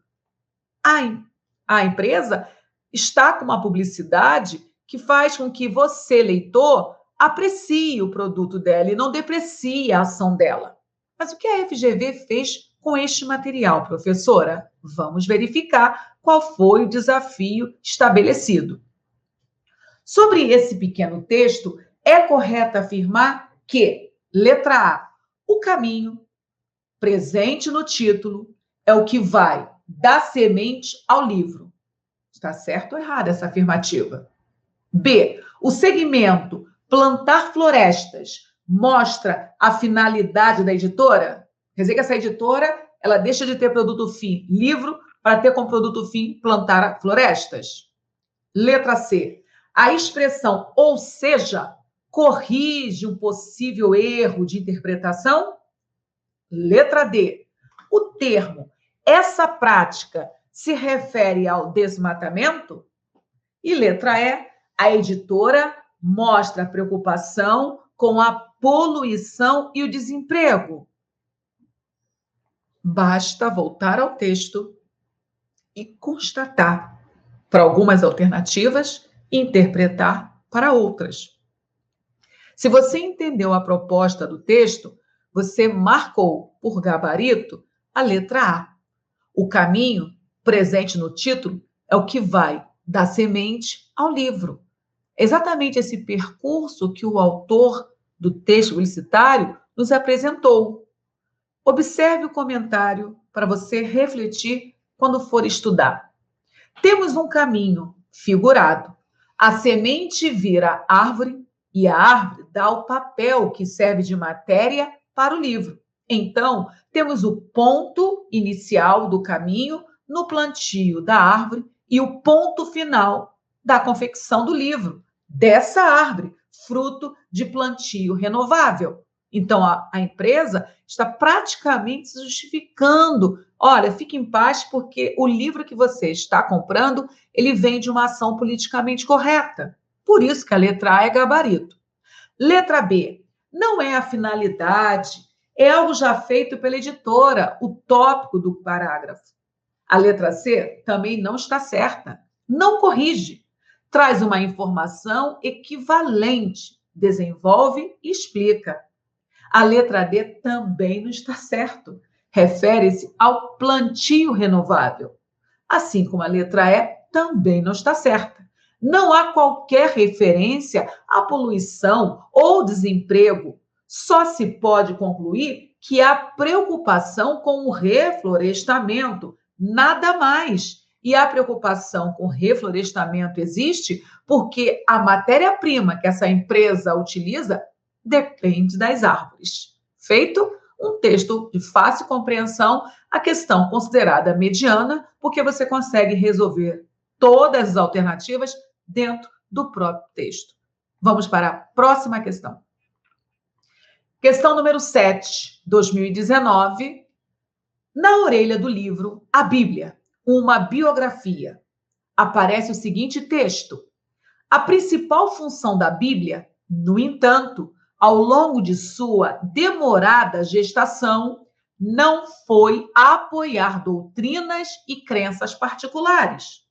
A empresa está com uma publicidade que faz com que você, leitor, aprecie o produto dela e não deprecie a ação dela. Mas o que a FGV fez com este material, professora? Vamos verificar qual foi o desafio estabelecido. Sobre esse pequeno texto, é correto afirmar que, letra A, o caminho presente no título é o que vai da semente ao livro. Está certo ou errada essa afirmativa? B, o segmento plantar florestas mostra a finalidade da editora? Quer dizer que essa editora, ela deixa de ter produto fim livro para ter como produto fim plantar florestas? Letra C, a expressão ou seja corrige um possível erro de interpretação? Letra D, o termo essa prática se refere ao desmatamento? E letra E, a editora mostra preocupação com a poluição e o desemprego. Basta voltar ao texto e constatar para algumas alternativas e interpretar para outras. Se você entendeu a proposta do texto, você marcou por gabarito a letra A. O caminho presente no título é o que vai da semente ao livro. Exatamente esse percurso que o autor do texto publicitário nos apresentou. Observe o comentário para você refletir quando for estudar. Temos um caminho figurado. A semente vira árvore e a árvore dá o papel que serve de matéria para o livro. Então, temos o ponto inicial do caminho no plantio da árvore e o ponto final da confecção do livro, dessa árvore, fruto de plantio renovável. Então, a empresa está praticamente se justificando. Olha, fique em paz porque o livro que você está comprando, ele vem de uma ação politicamente correta. Por isso que a letra A é gabarito. Letra B, não é a finalidade, é algo já feito pela editora, o tópico do parágrafo. A letra C também não está certa, não corrige, traz uma informação equivalente, desenvolve e explica. A letra D também não está certo, refere-se ao plantio renovável. Assim como a letra E também não está certa. Não há qualquer referência à poluição ou desemprego. Só se pode concluir que há preocupação com o reflorestamento, nada mais. E a preocupação com o reflorestamento existe porque a matéria-prima que essa empresa utiliza depende das árvores. Feito um texto de fácil compreensão, a questão considerada mediana, porque você consegue resolver todas as alternativas dentro do próprio texto. Vamos para a próxima questão. Questão número 7, 2019. Na orelha do livro A Bíblia, uma biografia, aparece o seguinte texto: a principal função da Bíblia, no entanto, ao longo de sua demorada gestação, não foi apoiar doutrinas e crenças particulares.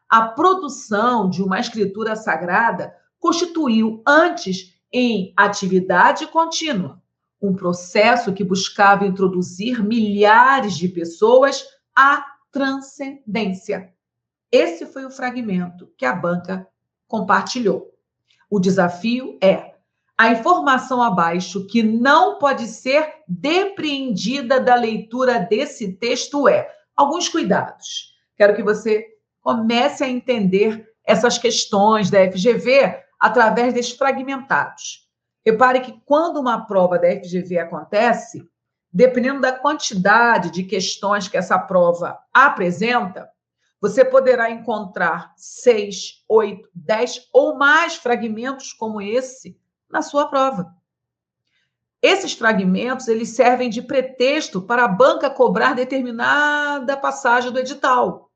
A produção de uma escritura sagrada constituiu antes em atividade contínua, um processo que buscava introduzir milhares de pessoas à transcendência. Esse foi o fragmento que a banca compartilhou. O desafio é a informação abaixo que não pode ser depreendida da leitura desse texto alguns cuidados. Quero que você comece a entender essas questões da FGV através desses fragmentados. Repare que quando uma prova da FGV acontece, dependendo da quantidade de questões que essa prova apresenta, você poderá encontrar 6, 8, 10 ou mais fragmentos como esse na sua prova. Esses fragmentos, eles servem de pretexto para a banca cobrar determinada passagem do edital.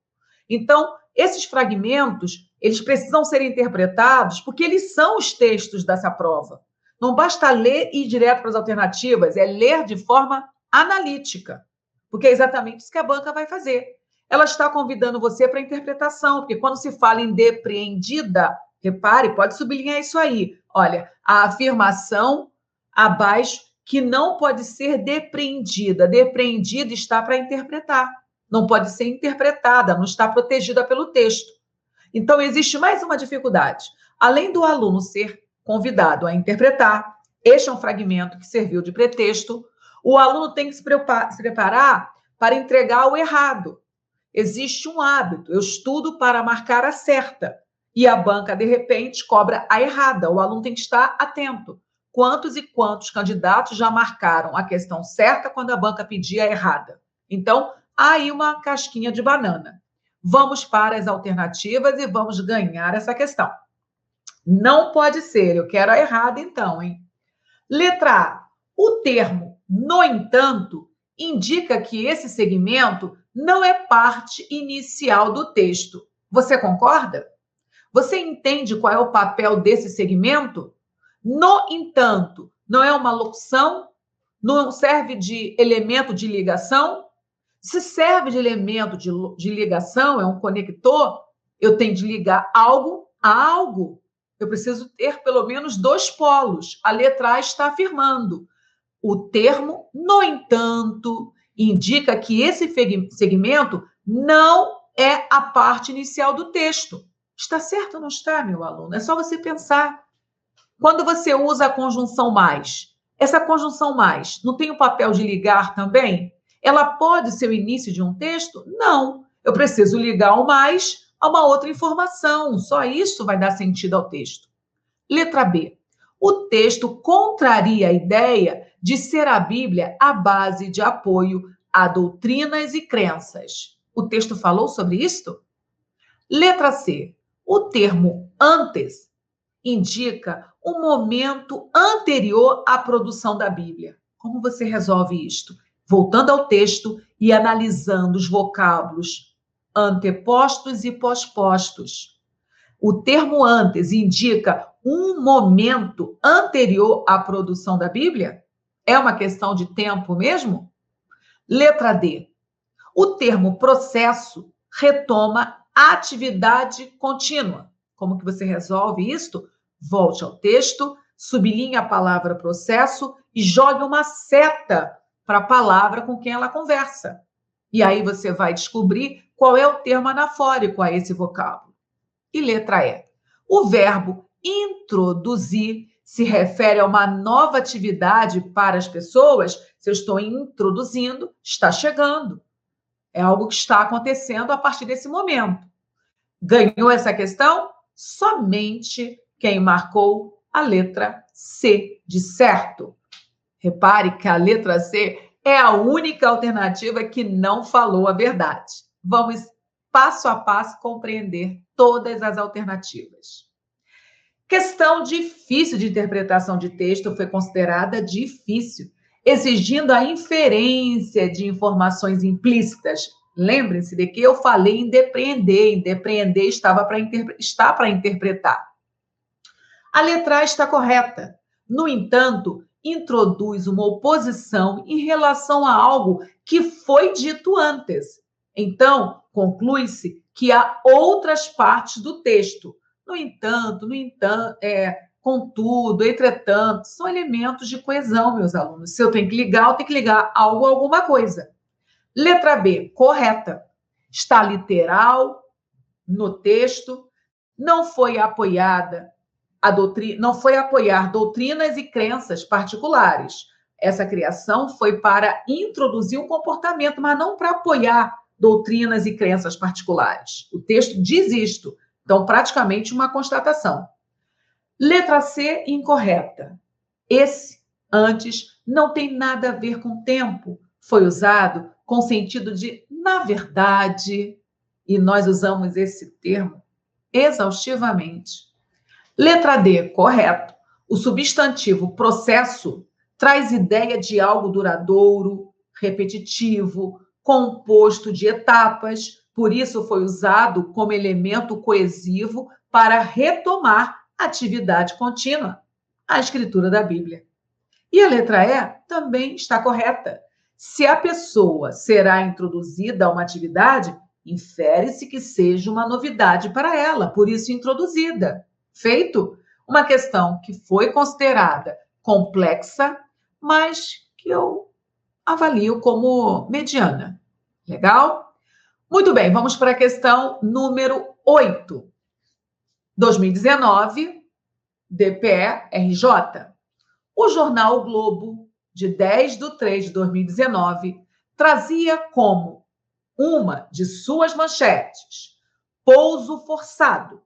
Então, esses fragmentos, eles precisam ser interpretados porque eles são os textos dessa prova. Não basta ler e ir direto para as alternativas, é ler de forma analítica, porque é exatamente isso que a banca vai fazer. Ela está convidando você para a interpretação, porque quando se fala em depreendida, repare, pode sublinhar isso aí. Olha, a afirmação abaixo que não pode ser depreendida. Depreendida está para interpretar. Não pode ser interpretada, não está protegida pelo texto. Então, existe mais uma dificuldade. Além do aluno ser convidado a interpretar, este é um fragmento que serviu de pretexto, o aluno tem que se preparar para entregar o errado. Existe um hábito, eu estudo para marcar a certa, e a banca, de repente, cobra a errada. O aluno tem que estar atento. Quantos e quantos candidatos já marcaram a questão certa quando a banca pedia a errada? Então, há aí uma casquinha de banana. Vamos para as alternativas e vamos ganhar essa questão. Não pode ser, eu quero a errada então, hein? Letra A. O termo, no entanto, indica que esse segmento não é parte inicial do texto. Você concorda? Você entende qual é o papel desse segmento? No entanto, não é uma locução? Não serve de elemento de ligação? Se serve de elemento de ligação, é um conector, eu tenho de ligar algo a algo. Eu preciso ter pelo menos dois polos. A letra A está afirmando. O termo, no entanto, indica que esse segmento não é a parte inicial do texto. Está certo ou não está, meu aluno? É só você pensar. Quando você usa a conjunção mais, essa conjunção mais não tem o papel de ligar também? Ela pode ser o início de um texto? Não. Eu preciso ligar o mais a uma outra informação. Só isso vai dar sentido ao texto. Letra B. O texto contraria a ideia de ser a Bíblia a base de apoio a doutrinas e crenças. O texto falou sobre isto? Letra C. O termo antes indica um momento anterior à produção da Bíblia. Como você resolve isto? Voltando ao texto e analisando os vocábulos antepostos e pospostos. O termo antes indica um momento anterior à produção da Bíblia? É uma questão de tempo mesmo? Letra D. O termo processo retoma atividade contínua. Como que você resolve isto? Volte ao texto, sublinhe a palavra processo e jogue uma seta para a palavra com quem ela conversa. E aí você vai descobrir qual é o termo anafórico a esse vocábulo. E letra E. O verbo introduzir se refere a uma nova atividade para as pessoas. Se eu estou introduzindo, está chegando. É algo que está acontecendo a partir desse momento. Ganhou essa questão? Somente quem marcou a letra C de certo. Repare que a letra C é a única alternativa que não falou a verdade. Vamos passo a passo compreender todas as alternativas. Questão difícil de interpretação de texto foi considerada difícil, exigindo a inferência de informações implícitas. Lembrem-se de que eu falei em depreender. Em depreender está para interpretar. A letra A está correta. No entanto, introduz uma oposição em relação a algo que foi dito antes. Então, conclui-se que há outras partes do texto. No entanto, contudo, entretanto, são elementos de coesão, meus alunos. Se eu tenho que ligar, eu tenho que ligar algo a alguma coisa. Letra B, correta. Está literal no texto, não foi apoiada não foi apoiar doutrinas e crenças particulares. Essa criação foi para introduzir um comportamento, mas não para apoiar doutrinas e crenças particulares. O texto diz isto, então praticamente uma constatação. Letra C, incorreta. Esse antes não tem nada a ver com tempo. Foi usado com sentido de na verdade, e nós usamos esse termo exaustivamente. Letra D, correto. O substantivo processo traz ideia de algo duradouro, repetitivo, composto de etapas, por isso foi usado como elemento coesivo para retomar a atividade contínua, a escritura da Bíblia. E a letra E também está correta. Se a pessoa será introduzida a uma atividade, infere-se que seja uma novidade para ela, por isso introduzida. Feito? Uma questão que foi considerada complexa, mas que eu avalio como mediana. Legal? Muito bem, vamos para a questão número 8. 2019, DPE-RJ. O jornal o Globo, de 10/3/2019, trazia como uma de suas manchetes: pouso forçado.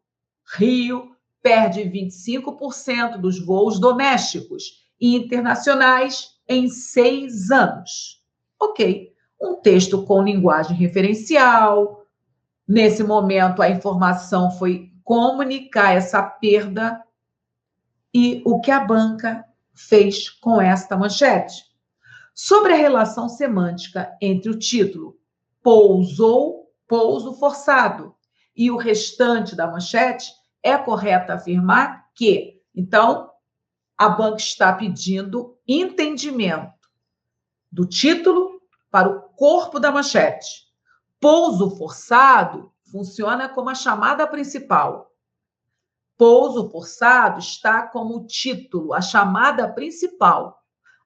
Rio perde 25% dos voos domésticos e internacionais em 6 anos. Ok, um texto com linguagem referencial. Nesse momento, a informação foi comunicar essa perda e o que a banca fez com esta manchete. Sobre a relação semântica entre o título pousou, pouso forçado e o restante da manchete, é correto afirmar que, então, a banca está pedindo entendimento do título para o corpo da manchete. Pouso forçado funciona como a chamada principal. Pouso forçado está como título, a chamada principal.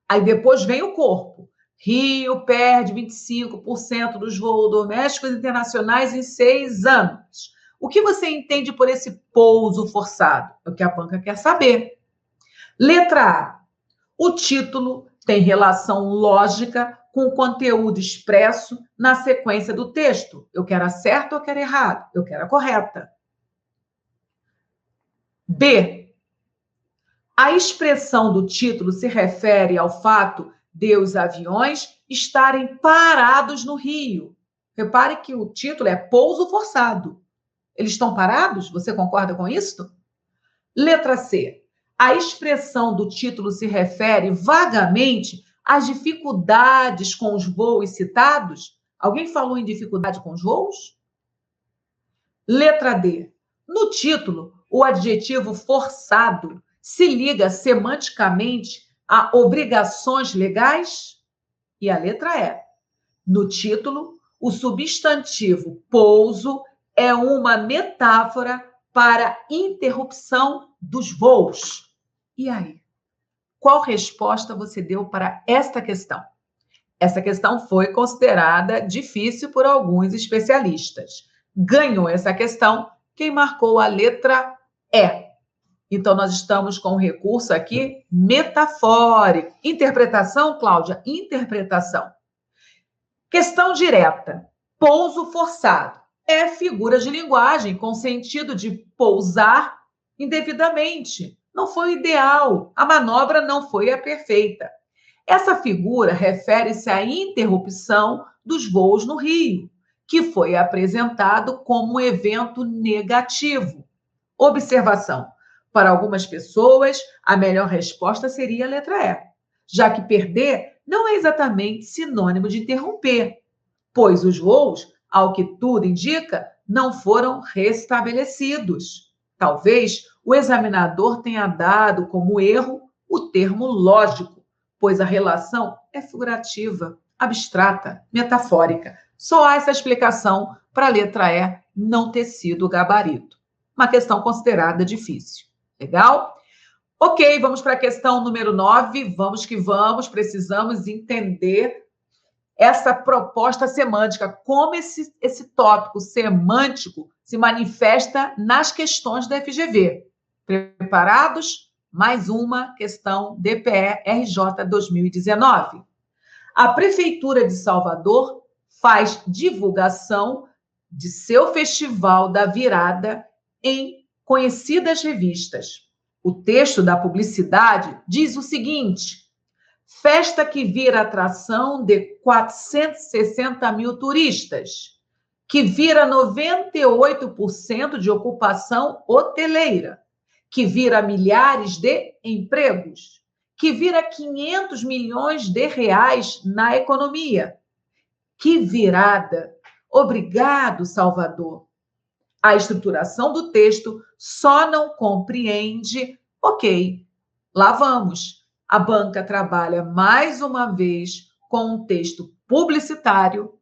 Aí depois vem o corpo. Rio perde 25% dos voos domésticos e internacionais em 6 anos. O que você entende por esse pouso forçado? É o que a banca quer saber. Letra A. O título tem relação lógica com o conteúdo expresso na sequência do texto. Eu quero a certa ou eu quero a errada? Eu quero a correta. B. A expressão do título se refere ao fato de os aviões estarem parados no Rio. Repare que o título é pouso forçado. Eles estão parados? Você concorda com isso? Letra C. A expressão do título se refere vagamente às dificuldades com os voos citados? Alguém falou em dificuldade com os voos? Letra D. No título, o adjetivo forçado se liga semanticamente a obrigações legais? E a letra E. No título, o substantivo pouso é uma metáfora para interrupção dos voos. E aí? Qual resposta você deu para esta questão? Essa questão foi considerada difícil por alguns especialistas. Ganhou essa questão quem marcou a letra E. Então, nós estamos com um recurso aqui metafórico. Interpretação, Cláudia? Interpretação. Questão direta. Pouso forçado. É figura de linguagem com sentido de pousar indevidamente. Não foi o ideal. A manobra não foi a perfeita. Essa figura refere-se à interrupção dos voos no Rio, que foi apresentado como um evento negativo. Observação. Para algumas pessoas, a melhor resposta seria a letra E, já que perder não é exatamente sinônimo de interromper, pois os voos, ao que tudo indica, não foram restabelecidos. Talvez o examinador tenha dado como erro o termo lógico, pois a relação é figurativa, abstrata, metafórica. Só há essa explicação para a letra E não ter sido o gabarito. Uma questão considerada difícil. Legal? Ok, vamos para a questão número 9. Vamos que vamos, precisamos entender essa proposta semântica, como esse tópico semântico se manifesta nas questões da FGV. Preparados? Mais uma questão DPE-RJ 2019. A Prefeitura de Salvador faz divulgação de seu Festival da Virada em conhecidas revistas. O texto da publicidade diz o seguinte: festa que vira atração de 460 mil turistas, que vira 98% de ocupação hoteleira, que vira milhares de empregos, que vira 500 milhões de reais na economia. Que virada! Obrigado, Salvador. A estruturação do texto só não compreende. Ok, lá vamos. A banca trabalha mais uma vez com um texto publicitário.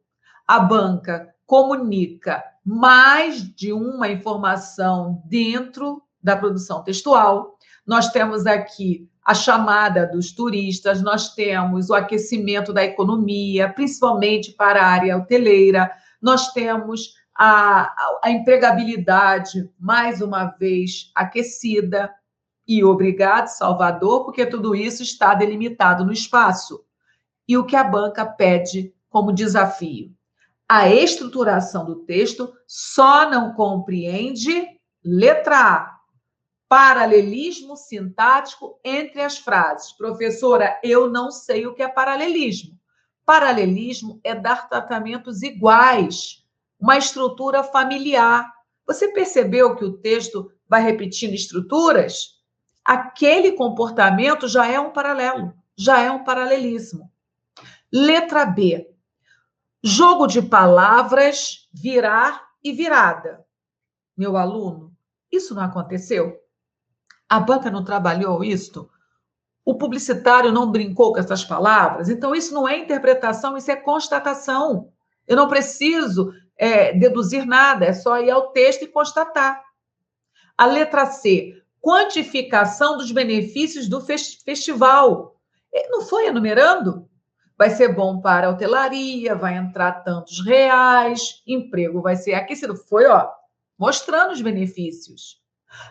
A banca comunica mais de uma informação dentro da produção textual. Nós temos aqui a chamada dos turistas, nós temos o aquecimento da economia, principalmente para a área hoteleira, nós temos a empregabilidade, mais uma vez, aquecida. E obrigado, Salvador, porque tudo isso está delimitado no espaço. E o que a banca pede como desafio? A estruturação do texto só não compreende, letra A, paralelismo sintático entre as frases. Professora, eu não sei o que é paralelismo. Paralelismo é dar tratamentos iguais, uma estrutura familiar. Você percebeu que o texto vai repetindo estruturas? Aquele comportamento já é um paralelo, já é um paralelismo. Letra B. Jogo de palavras, virar e virada. Meu aluno, isso não aconteceu? A banca não trabalhou isso? O publicitário não brincou com essas palavras? Então, isso não é interpretação, isso é constatação. Eu não preciso deduzir nada, é só ir ao texto e constatar. A letra C, quantificação dos benefícios do festival. Não foi enumerando? Vai ser bom para a hotelaria, vai entrar tantos reais, emprego vai ser aquecido. Foi, mostrando os benefícios.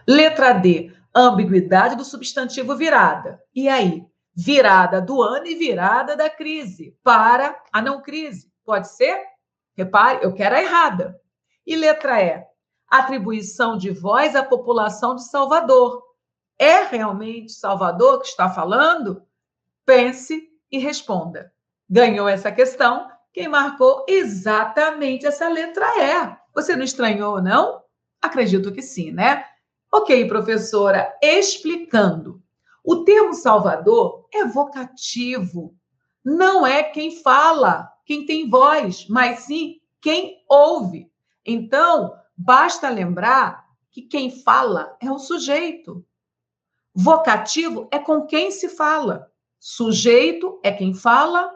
Letra D, ambiguidade do substantivo virada. E aí? Virada do ano e virada da crise para a não crise. Pode ser? Repare, eu quero a errada. E letra E, atribuição de voz à população de Salvador. É realmente Salvador que está falando? Pense e responda. Ganhou essa questão quem marcou exatamente essa letra E. Você não estranhou, não? Acredito que sim, né? Ok, professora, explicando. O termo Salvador é vocativo. Não é quem fala, quem tem voz, mas sim quem ouve. Então, basta lembrar que quem fala é o sujeito. Vocativo é com quem se fala. Sujeito é quem fala.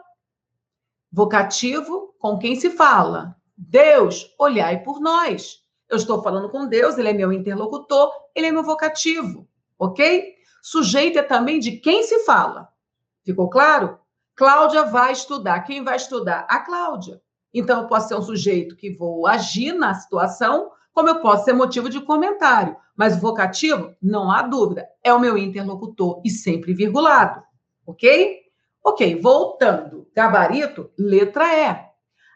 Vocativo, com quem se fala. Deus, olhai por nós. Eu estou falando com Deus, ele é meu interlocutor, ele é meu vocativo, ok? Sujeito é também de quem se fala. Ficou claro? Cláudia vai estudar. Quem vai estudar? A Cláudia. Então, eu posso ser um sujeito que vou agir na situação, como eu posso ser motivo de comentário. Mas o vocativo, não há dúvida, é o meu interlocutor e sempre virgulado, ok? Ok, voltando. Gabarito, letra E.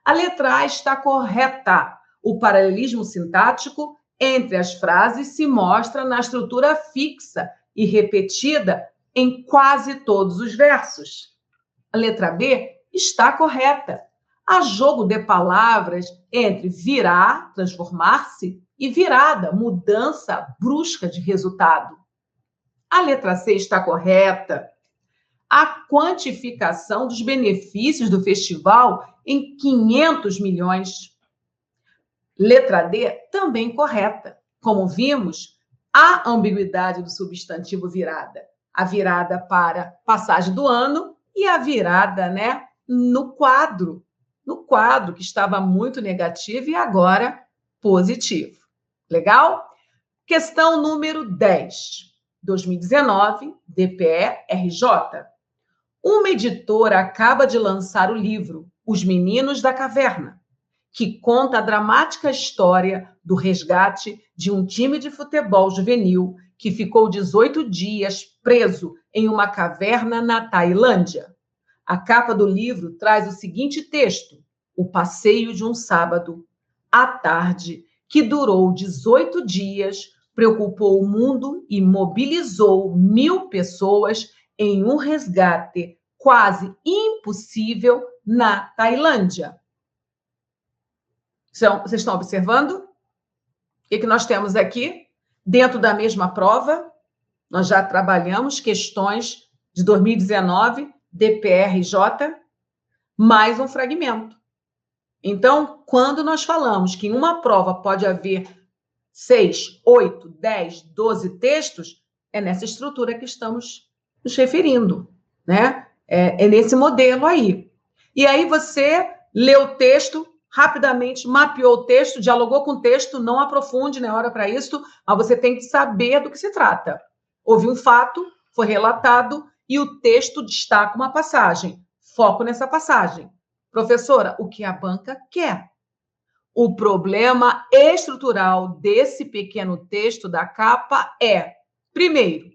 A letra A está correta. O paralelismo sintático entre as frases se mostra na estrutura fixa e repetida em quase todos os versos. A letra B está correta. Há jogo de palavras entre virar, transformar-se, e virada, mudança brusca de resultado. A letra C está correta. A quantificação dos benefícios do festival em 500 milhões. Letra D, também correta. Como vimos, há ambiguidade do substantivo virada. A virada para passagem do ano e a virada, no quadro que estava muito negativo e agora positivo. Legal? Questão número 10, 2019, DPE-RJ. Uma editora acaba de lançar o livro Os Meninos da Caverna, que conta a dramática história do resgate de um time de futebol juvenil que ficou 18 dias preso em uma caverna na Tailândia. A capa do livro traz o seguinte texto: o passeio de um sábado à tarde, que durou 18 dias, preocupou o mundo e mobilizou 1.000 pessoas em um resgate quase impossível na Tailândia. Então, vocês estão observando? O que nós temos aqui? Dentro da mesma prova, nós já trabalhamos questões de 2019, DPRJ, mais um fragmento. Então, quando nós falamos que em uma prova pode haver 6, 8, 10, 12 textos, é nessa estrutura que estamos nos referindo, né? É nesse modelo aí. E aí você lê o texto, rapidamente mapeou o texto, dialogou com o texto, não aprofunde, não é hora para isso, mas você tem que saber do que se trata. Houve um fato, foi relatado, e o texto destaca uma passagem. Foco nessa passagem. Professora, o que a banca quer? O problema estrutural desse pequeno texto da capa é, primeiro,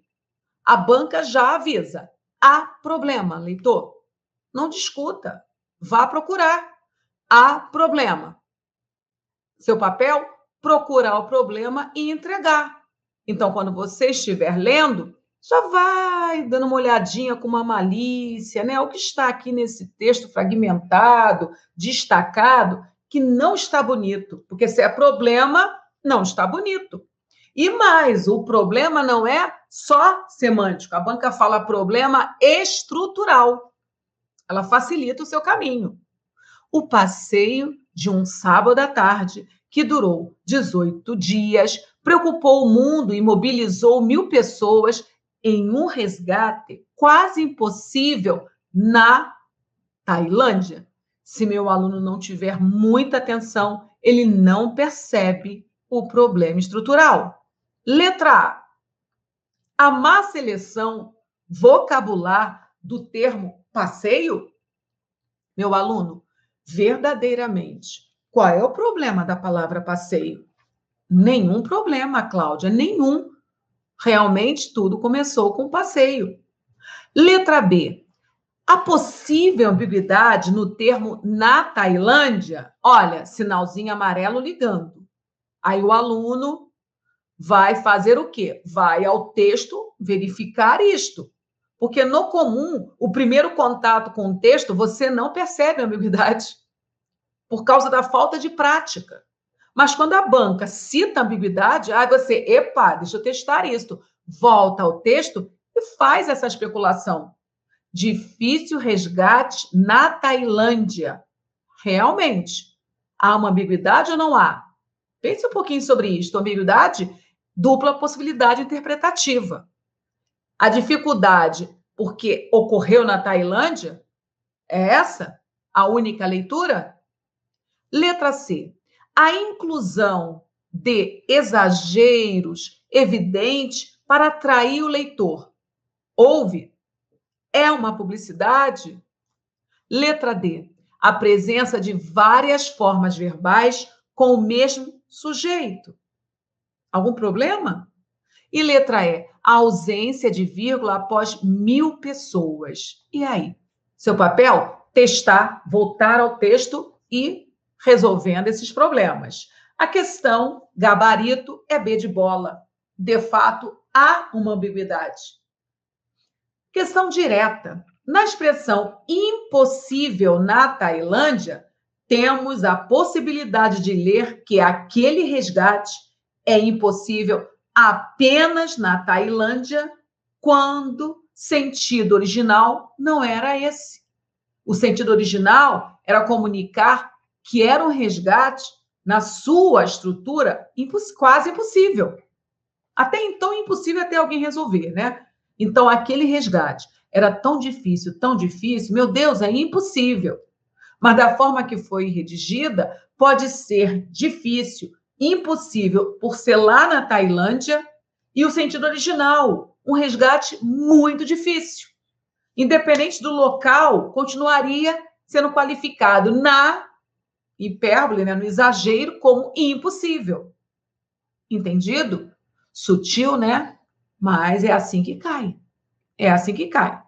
a banca já avisa, há problema, leitor. Não discuta, vá procurar. Há problema. Seu papel, procurar o problema e entregar. Então, quando você estiver lendo, já vai dando uma olhadinha com uma malícia, né? O que está aqui nesse texto fragmentado, destacado, que não está bonito, porque se é problema, não está bonito. E mais, o problema não é só semântico, a banca fala problema estrutural. Ela facilita o seu caminho. O passeio de um sábado à tarde, que durou 18 dias, preocupou o mundo e mobilizou 1.000 pessoas em um resgate quase impossível na Tailândia. Se meu aluno não tiver muita atenção, ele não percebe o problema estrutural. Letra A. A má seleção vocabular do termo passeio? Meu aluno, verdadeiramente, qual é o problema da palavra passeio? Nenhum problema, Cláudia, nenhum. Realmente tudo começou com passeio. Letra B. A possível ambiguidade no termo na Tailândia, olha, sinalzinho amarelo ligando. Aí o aluno vai fazer o quê? Vai ao texto verificar isto. Porque no comum, o primeiro contato com o texto, você não percebe a ambiguidade por causa da falta de prática. Mas quando a banca cita a ambiguidade, aí você, epa, deixa eu testar isso. Volta ao texto e faz essa especulação. Difícil resgate na Tailândia. Realmente, há uma ambiguidade ou não há? Pense um pouquinho sobre isso. Ambiguidade, dupla possibilidade interpretativa. A dificuldade, porque ocorreu na Tailândia, é essa? A única leitura? Letra C. A inclusão de exageros evidente para atrair o leitor. Houve? É uma publicidade? Letra D. A presença de várias formas verbais com o mesmo sujeito. Algum problema? E letra E. A ausência de vírgula após 1.000 pessoas. E aí? Seu papel? Testar, voltar ao texto e resolvendo esses problemas. A questão, gabarito, é B de bola. De fato, há uma ambiguidade. Questão direta. Na expressão impossível na Tailândia, temos a possibilidade de ler que aquele resgate é impossível apenas na Tailândia, quando sentido original não era esse. O sentido original era comunicar que era um resgate, na sua estrutura, quase impossível. Até então, impossível até alguém resolver, né? Então, aquele resgate era tão difícil, meu Deus, é impossível. Mas da forma que foi redigida, pode ser difícil, impossível, por ser lá na Tailândia, e o sentido original, um resgate muito difícil. Independente do local, continuaria sendo qualificado na hipérbole, né, no exagero, como impossível. Entendido? Sutil, né? Mas é assim que cai. É assim que cai.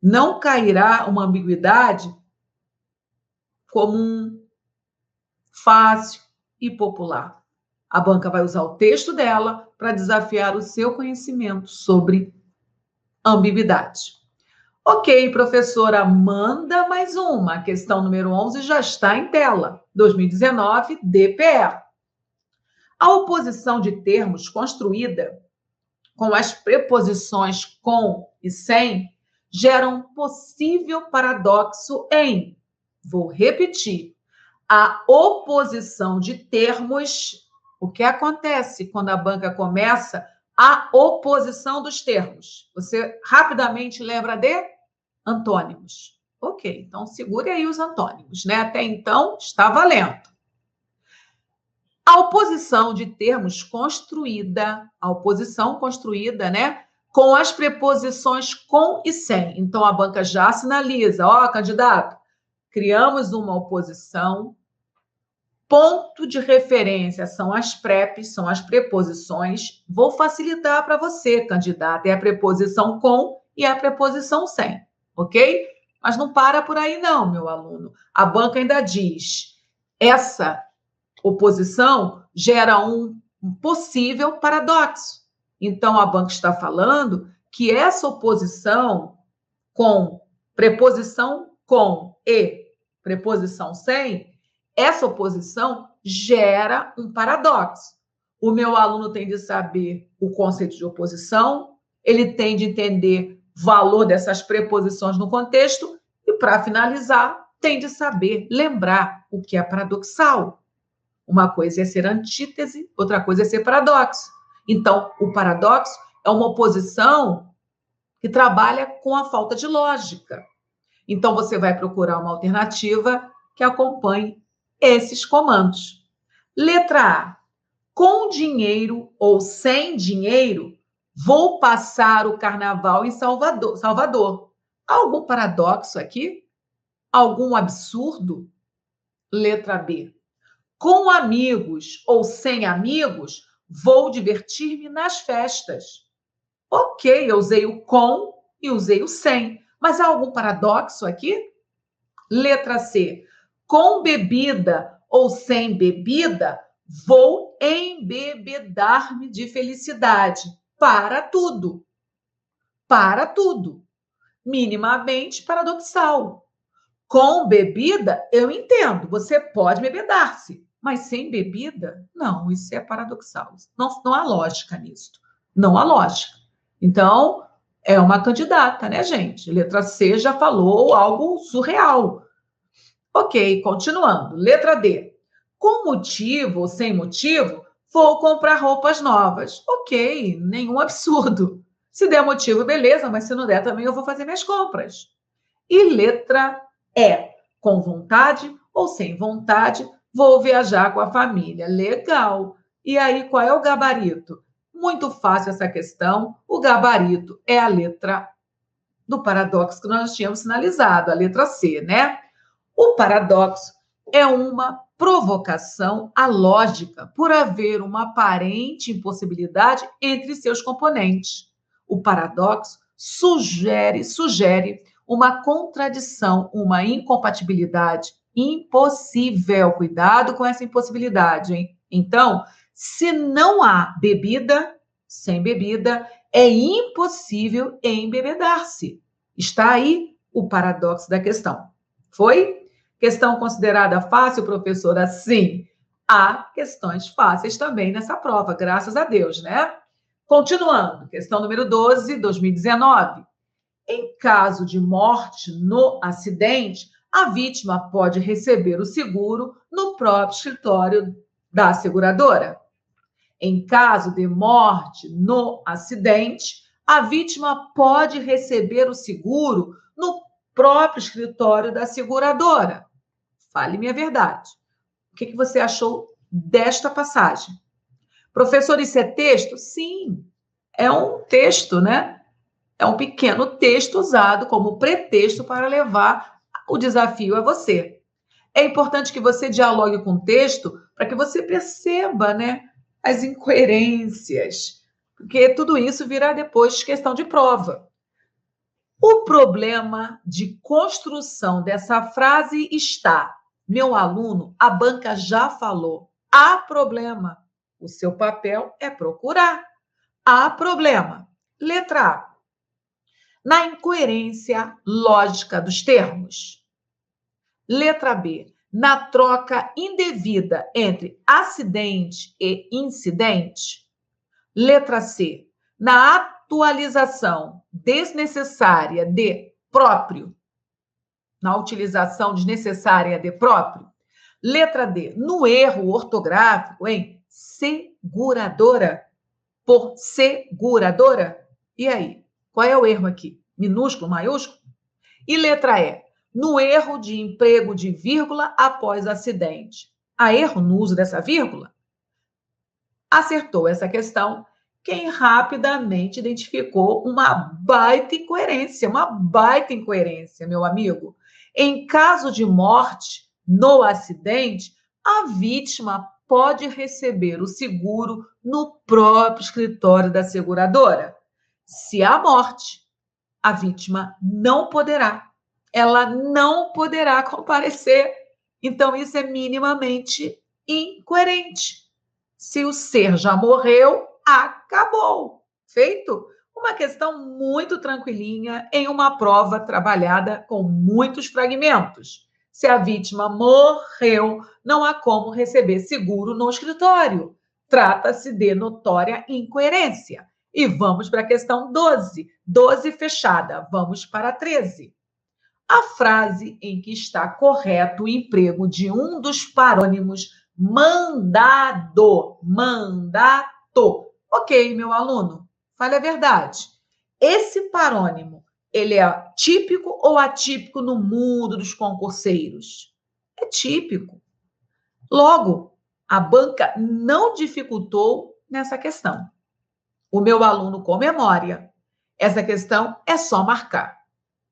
Não cairá uma ambiguidade comum, fácil e popular. A banca vai usar o texto dela para desafiar o seu conhecimento sobre ambiguidade. Ok, professora, manda mais uma. A questão número 11 já está em tela. 2019, DPE. A oposição de termos construída com as preposições com e sem gera um possível paradoxo em, vou repetir, a oposição de termos. O que acontece quando a banca começa a oposição dos termos? Você rapidamente lembra de antônimos. Ok, então segure aí os antônimos, né? Até então está valendo. A oposição de termos construída, a oposição construída, né? Com as preposições com e sem. Então a banca já sinaliza, ó, candidato, criamos uma oposição. Ponto de referência são as preps, são as preposições. Vou facilitar para você, candidato. É a preposição com e a preposição sem, ok? Mas não para por aí não, meu aluno. A banca ainda diz, essa oposição gera um possível paradoxo. Então, a banca está falando que essa oposição com preposição com e preposição sem, essa oposição gera um paradoxo. O meu aluno tem de saber o conceito de oposição, ele tem de entender o valor dessas preposições no contexto e, para finalizar, tem de saber lembrar o que é paradoxal. Uma coisa é ser antítese, outra coisa é ser paradoxo. Então, o paradoxo é uma oposição que trabalha com a falta de lógica. Então, você vai procurar uma alternativa que acompanhe esses comandos. Letra A. Com dinheiro ou sem dinheiro, vou passar o carnaval em Salvador. Algum paradoxo aqui? Algum absurdo? Letra B. Com amigos ou sem amigos, vou divertir-me nas festas. Ok, eu usei o com e usei o sem. Mas há algum paradoxo aqui? Letra C. Com bebida ou sem bebida, vou embebedar-me de felicidade. Para tudo. Para tudo. Minimamente paradoxal. Com bebida, eu entendo. Você pode embebedar-se. Mas sem bebida, não. Isso é paradoxal. Não há lógica nisso. Não há lógica. Então, é uma candidata, né, gente? Letra C já falou algo surreal. Ok, continuando. Letra D. Com motivo ou sem motivo, vou comprar roupas novas. Ok, nenhum absurdo. Se der motivo, beleza, mas se não der, também eu vou fazer minhas compras. E letra E. Com vontade ou sem vontade, vou viajar com a família. Legal. E aí, qual é o gabarito? Muito fácil essa questão. O gabarito é a letra do paradoxo que nós tínhamos sinalizado, a letra C, né? O paradoxo é uma provocação à lógica por haver uma aparente impossibilidade entre seus componentes. O paradoxo sugere uma contradição, uma incompatibilidade impossível. Cuidado com essa impossibilidade, hein? Então, se não há bebida, sem bebida, é impossível embebedar-se. Está aí o paradoxo da questão. Foi? Questão considerada fácil, professora? Sim. Há questões fáceis também nessa prova, graças a Deus, né? Continuando, questão número 12, 2019. Em caso de morte no acidente, a vítima pode receber o seguro no próprio escritório da seguradora. Em caso de morte no acidente, a vítima pode receber o seguro no próprio escritório da seguradora. Fale-me a verdade. O que você achou desta passagem? Professor, isso é texto? Sim, é um texto, né? É um pequeno texto usado como pretexto para levar o desafio a você. É importante que você dialogue com o texto para que você perceba, né, as incoerências, porque tudo isso virá depois questão de prova. O problema de construção dessa frase está, meu aluno, a banca já falou, há problema. O seu papel é procurar. Há problema. Letra A. Na incoerência lógica dos termos. Letra B. Na troca indevida entre acidente e incidente. Letra C. Na atualização desnecessária de próprio. Na utilização desnecessária de próprio. Letra D. No erro ortográfico em seguradora. Por seguradora. E aí? Qual é o erro aqui? Minúsculo, maiúsculo? E letra E. No erro de emprego de vírgula após acidente. Há erro no uso dessa vírgula? Acertou essa questão quem rapidamente identificou uma baita incoerência, meu amigo. Em caso de morte no acidente, a vítima pode receber o seguro no próprio escritório da seguradora. Se há morte, a vítima não poderá. Ela não poderá comparecer. Então, isso é minimamente incoerente. Se o ser já morreu, acabou. Feito? Uma questão muito tranquilinha em uma prova trabalhada com muitos fragmentos. Se a vítima morreu, não há como receber seguro no escritório. Trata-se de notória incoerência. E vamos para a questão 12. 12 fechada. Vamos para a 13. A frase em que está correto o emprego de um dos parônimos mandado. Ok, meu aluno, fale a verdade. Esse parônimo, ele é típico ou atípico no mundo dos concurseiros? É típico. Logo, a banca não dificultou nessa questão. O meu aluno com memória. Essa questão é só marcar.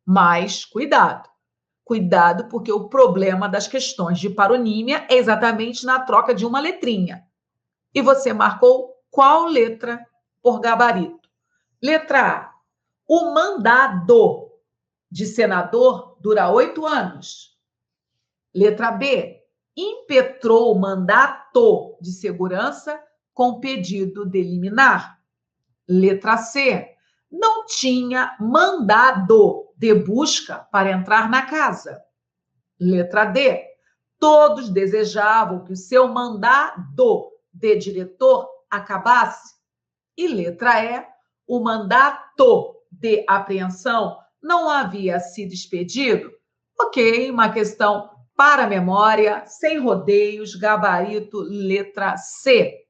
Mas cuidado. Cuidado, porque o problema das questões de paronímia é exatamente na troca de uma letrinha. E você marcou qual letra por gabarito? Letra A. O mandado de senador dura 8 anos. Letra B. Impetrou o mandato de segurança com pedido de liminar. Letra C. Não tinha mandado de busca para entrar na casa. Letra D. Todos desejavam que o seu mandado de diretor acabasse. E letra E. O mandato de apreensão não havia sido expedido. Ok, uma questão para a memória, sem rodeios, gabarito, letra C.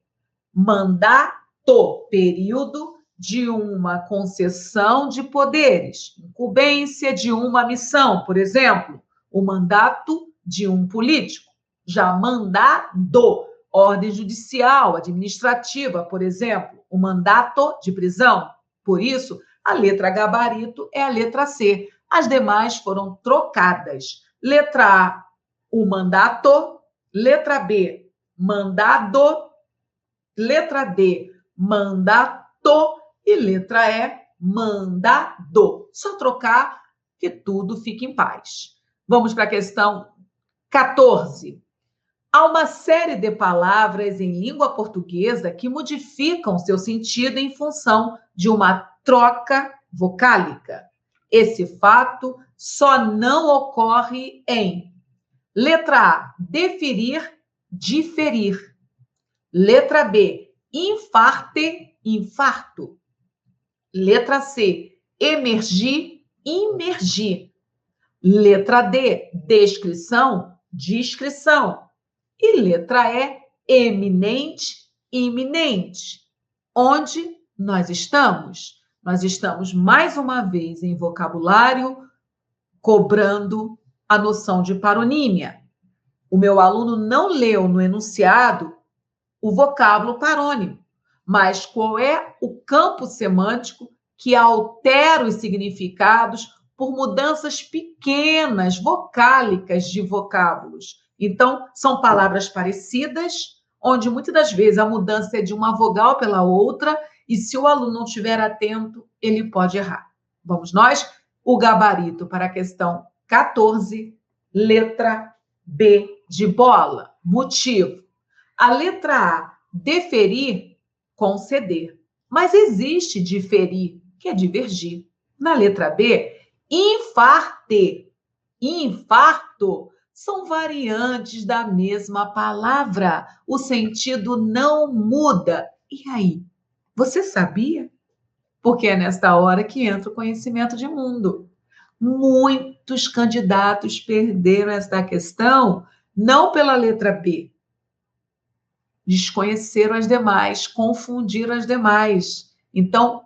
Mandato, período de uma concessão de poderes, incumbência de uma missão, por exemplo, o mandato de um político. Já mandado, ordem judicial, administrativa, por exemplo, o mandato de prisão. Por isso, a letra gabarito é a letra C. As demais foram trocadas. Letra A, o mandato. Letra B, mandado. Letra D, mandato. E letra E, mandado. Só trocar que tudo fica em paz. Vamos para a questão 14. Há uma série de palavras em língua portuguesa que modificam seu sentido em função de uma troca vocálica. Esse fato só não ocorre em letra A, deferir, diferir. Letra B, infarte, infarto. Letra C, emergir, imergir. Letra D, descrição, discrição. E letra E, eminente, iminente. Onde nós estamos? Nós estamos, mais uma vez, em vocabulário, cobrando a noção de paronímia. O meu aluno não leu no enunciado o vocábulo parônimo, mas qual é o campo semântico que altera os significados por mudanças pequenas, vocálicas de vocábulos. Então, são palavras parecidas, onde muitas das vezes a mudança é de uma vogal pela outra, e se o aluno não estiver atento, ele pode errar. Vamos nós? O gabarito para a questão 14, letra B de bola. Motivo. A letra A Deferir, conceder. Mas existe diferir, que é divergir. Na letra B, infarte, infarto são variantes da mesma palavra. O sentido não muda. E aí, você sabia? Porque é nesta hora que entra o conhecimento de mundo. Muitos candidatos perderam esta questão não pela letra B, desconheceram as demais, confundiram as demais. Então,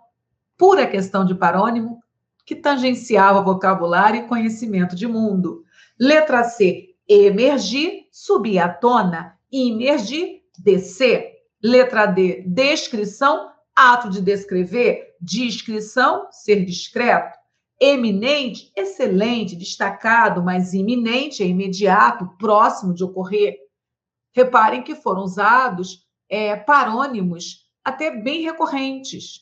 pura questão de parônimo, que tangenciava vocabulário e conhecimento de mundo. Letra C, emergir, subir à tona, imergir, descer. Letra D, descrição, ato de descrever, discrição, ser discreto. Eminente, excelente, destacado, mas iminente é imediato, próximo de ocorrer. Reparem que foram usados parônimos até bem recorrentes,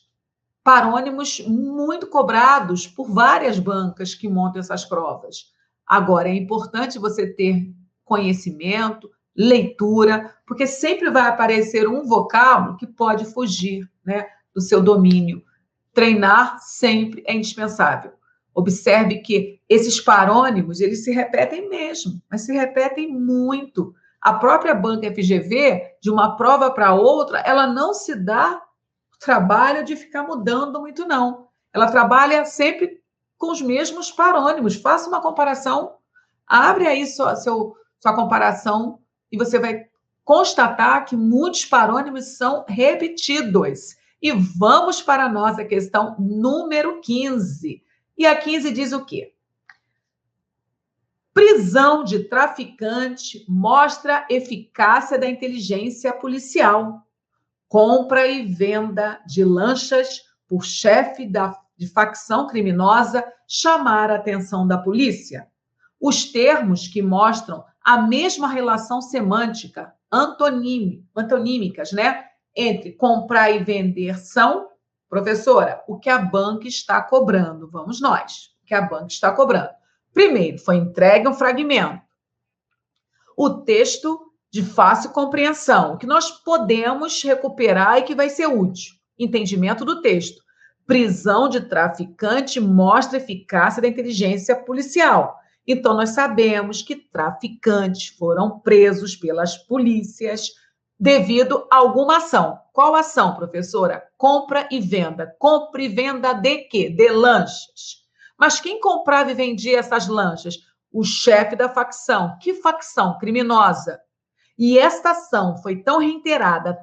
parônimos muito cobrados por várias bancas que montam essas provas. Agora, é importante você ter conhecimento, leitura, porque sempre vai aparecer um vocábulo que pode fugir, né, do seu domínio. Treinar sempre é indispensável. Observe que esses parônimos, eles se repetem mesmo, mas se repetem muito. A própria banca FGV, de uma prova para outra, ela não se dá o trabalho de ficar mudando muito, não. Ela trabalha sempre com os mesmos parônimos. Faça uma comparação, abre aí sua comparação e você vai constatar que muitos parônimos são repetidos. E vamos para a nossa questão número 15. E a 15 diz o quê? Prisão de traficante mostra eficácia da inteligência policial. Compra e venda de lanchas por chefe de facção criminosa chamar a atenção da polícia. Os termos que mostram a mesma relação semântica, antonímicas, né, entre comprar e vender são, professora, o que a banca está cobrando. Vamos nós, o que a banca está cobrando. Primeiro, foi entregue um fragmento. O texto de fácil compreensão, que nós podemos recuperar e que vai ser útil. Entendimento do texto. Prisão de traficante mostra eficácia da inteligência policial. Então, nós sabemos que traficantes foram presos pelas polícias devido a alguma ação. Qual ação, professora? Compra e venda. Compra e venda de quê? De lanchas. Mas quem comprava e vendia essas lanchas? O chefe da facção. Que facção? Criminosa. E esta ação foi tão reiterada,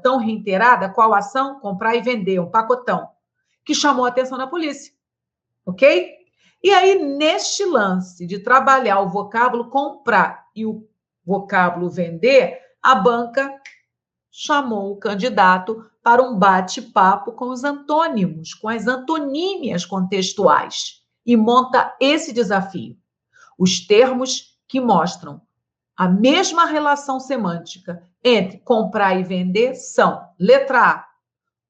qual ação? Comprar e vender, um pacotão, que chamou a atenção da polícia. Ok? E aí, neste lance de trabalhar o vocábulo comprar e o vocábulo vender, a banca chamou o candidato para um bate-papo com os antônimos, com as antonímias contextuais, e monta esse desafio. Os termos que mostram a mesma relação semântica entre comprar e vender são: letra A,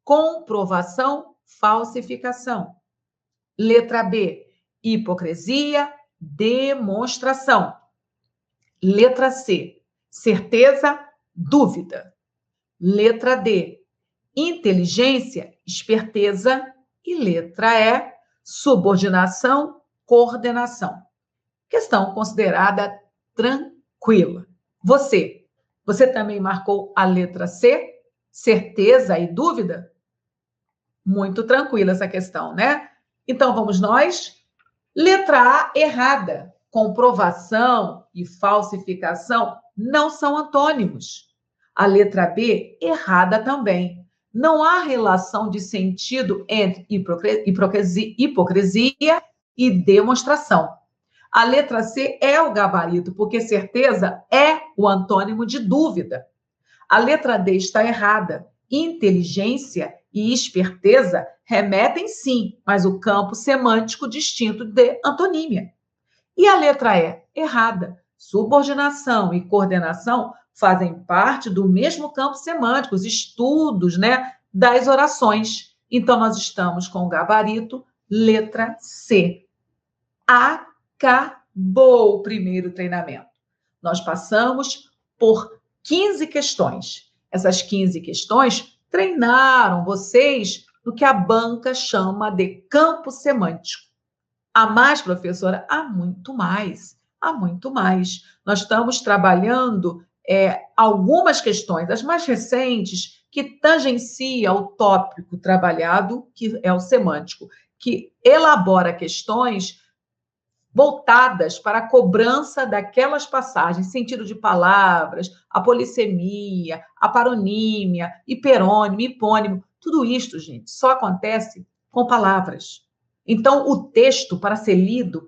comprovação, falsificação. Letra B, hipocrisia, demonstração. Letra C, certeza, dúvida. Letra D, inteligência, esperteza. E letra E, subordinação, coordenação. Questão considerada tranquila. Você também marcou a letra C? Certeza e dúvida? Muito tranquila essa questão, né? Então, vamos nós. Letra A, errada. Comprovação e falsificação não são antônimos. A letra B, errada também. Não há relação de sentido entre hipocrisia e demonstração. A letra C é o gabarito, porque certeza é o antônimo de dúvida. A letra D está errada. Inteligência e esperteza remetem sim, mas o campo semântico distinto de antonímia. E a letra E, errada. Subordinação e coordenação fazem parte do mesmo campo semântico, os estudos, né, das orações. Então, nós estamos com o gabarito letra C. Acabou o primeiro treinamento. Nós passamos por 15 questões. Essas 15 questões treinaram vocês no que a banca chama de campo semântico. Há mais, professora? Há muito mais. Há muito mais. Nós estamos trabalhando algumas questões, as mais recentes, que tangencia o tópico trabalhado, que é o semântico, que elabora questões voltadas para a cobrança daquelas passagens, sentido de palavras, a polissemia, a paronímia, hiperônimo, hipônimo, tudo isto, gente, só acontece com palavras. Então, o texto, para ser lido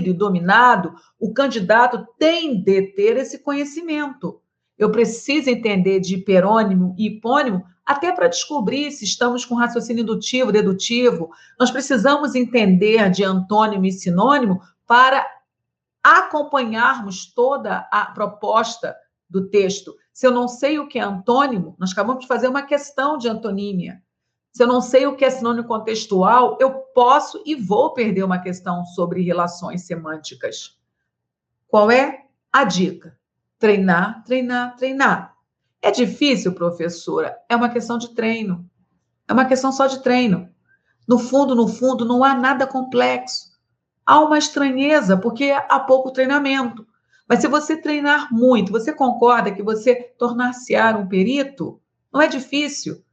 e dominado, o candidato tem de ter esse conhecimento. Eu preciso entender de hiperônimo e hipônimo até para descobrir se estamos com raciocínio indutivo, dedutivo. Nós precisamos entender de antônimo e sinônimo para acompanharmos toda a proposta do texto. Se eu não sei o que é antônimo, nós acabamos de fazer uma questão de antonímia. Se eu não sei o que é sinônimo contextual, eu posso e vou perder uma questão sobre relações semânticas. Qual é a dica? Treinar, treinar, treinar. É difícil, professora? É uma questão de treino. É uma questão só de treino. No fundo, não há nada complexo. Há uma estranheza, porque há pouco treinamento. Mas se você treinar muito, você concorda que você tornar-se-á um perito? Não é difícil.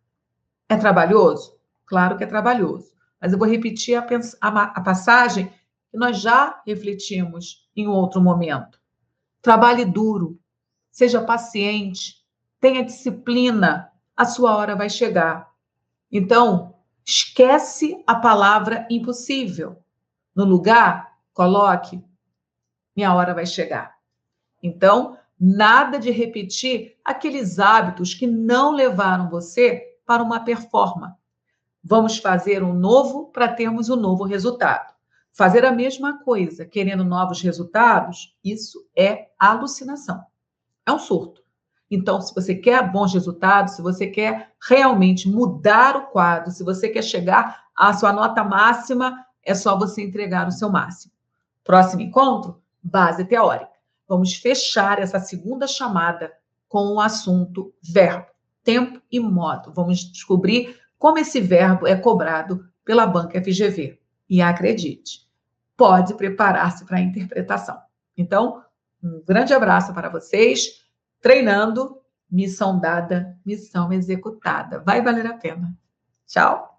É trabalhoso? Claro que é trabalhoso. Mas eu vou repetir a passagem que nós já refletimos em outro momento. Trabalhe duro, seja paciente, tenha disciplina, a sua hora vai chegar. Então, esquece a palavra impossível. No lugar, coloque: minha hora vai chegar. Então, nada de repetir aqueles hábitos que não levaram você para uma performance. Vamos fazer um novo para termos um novo resultado. Fazer a mesma coisa, querendo novos resultados, isso é alucinação. É um surto. Então, se você quer bons resultados, se você quer realmente mudar o quadro, se você quer chegar à sua nota máxima, é só você entregar o seu máximo. Próximo encontro, base teórica. Vamos fechar essa segunda chamada com o assunto verbo, tempo e modo. Vamos descobrir como esse verbo é cobrado pela banca FGV. E acredite, pode preparar-se para a interpretação. Então, um grande abraço para vocês. Treinando, missão dada, missão executada. Vai valer a pena. Tchau!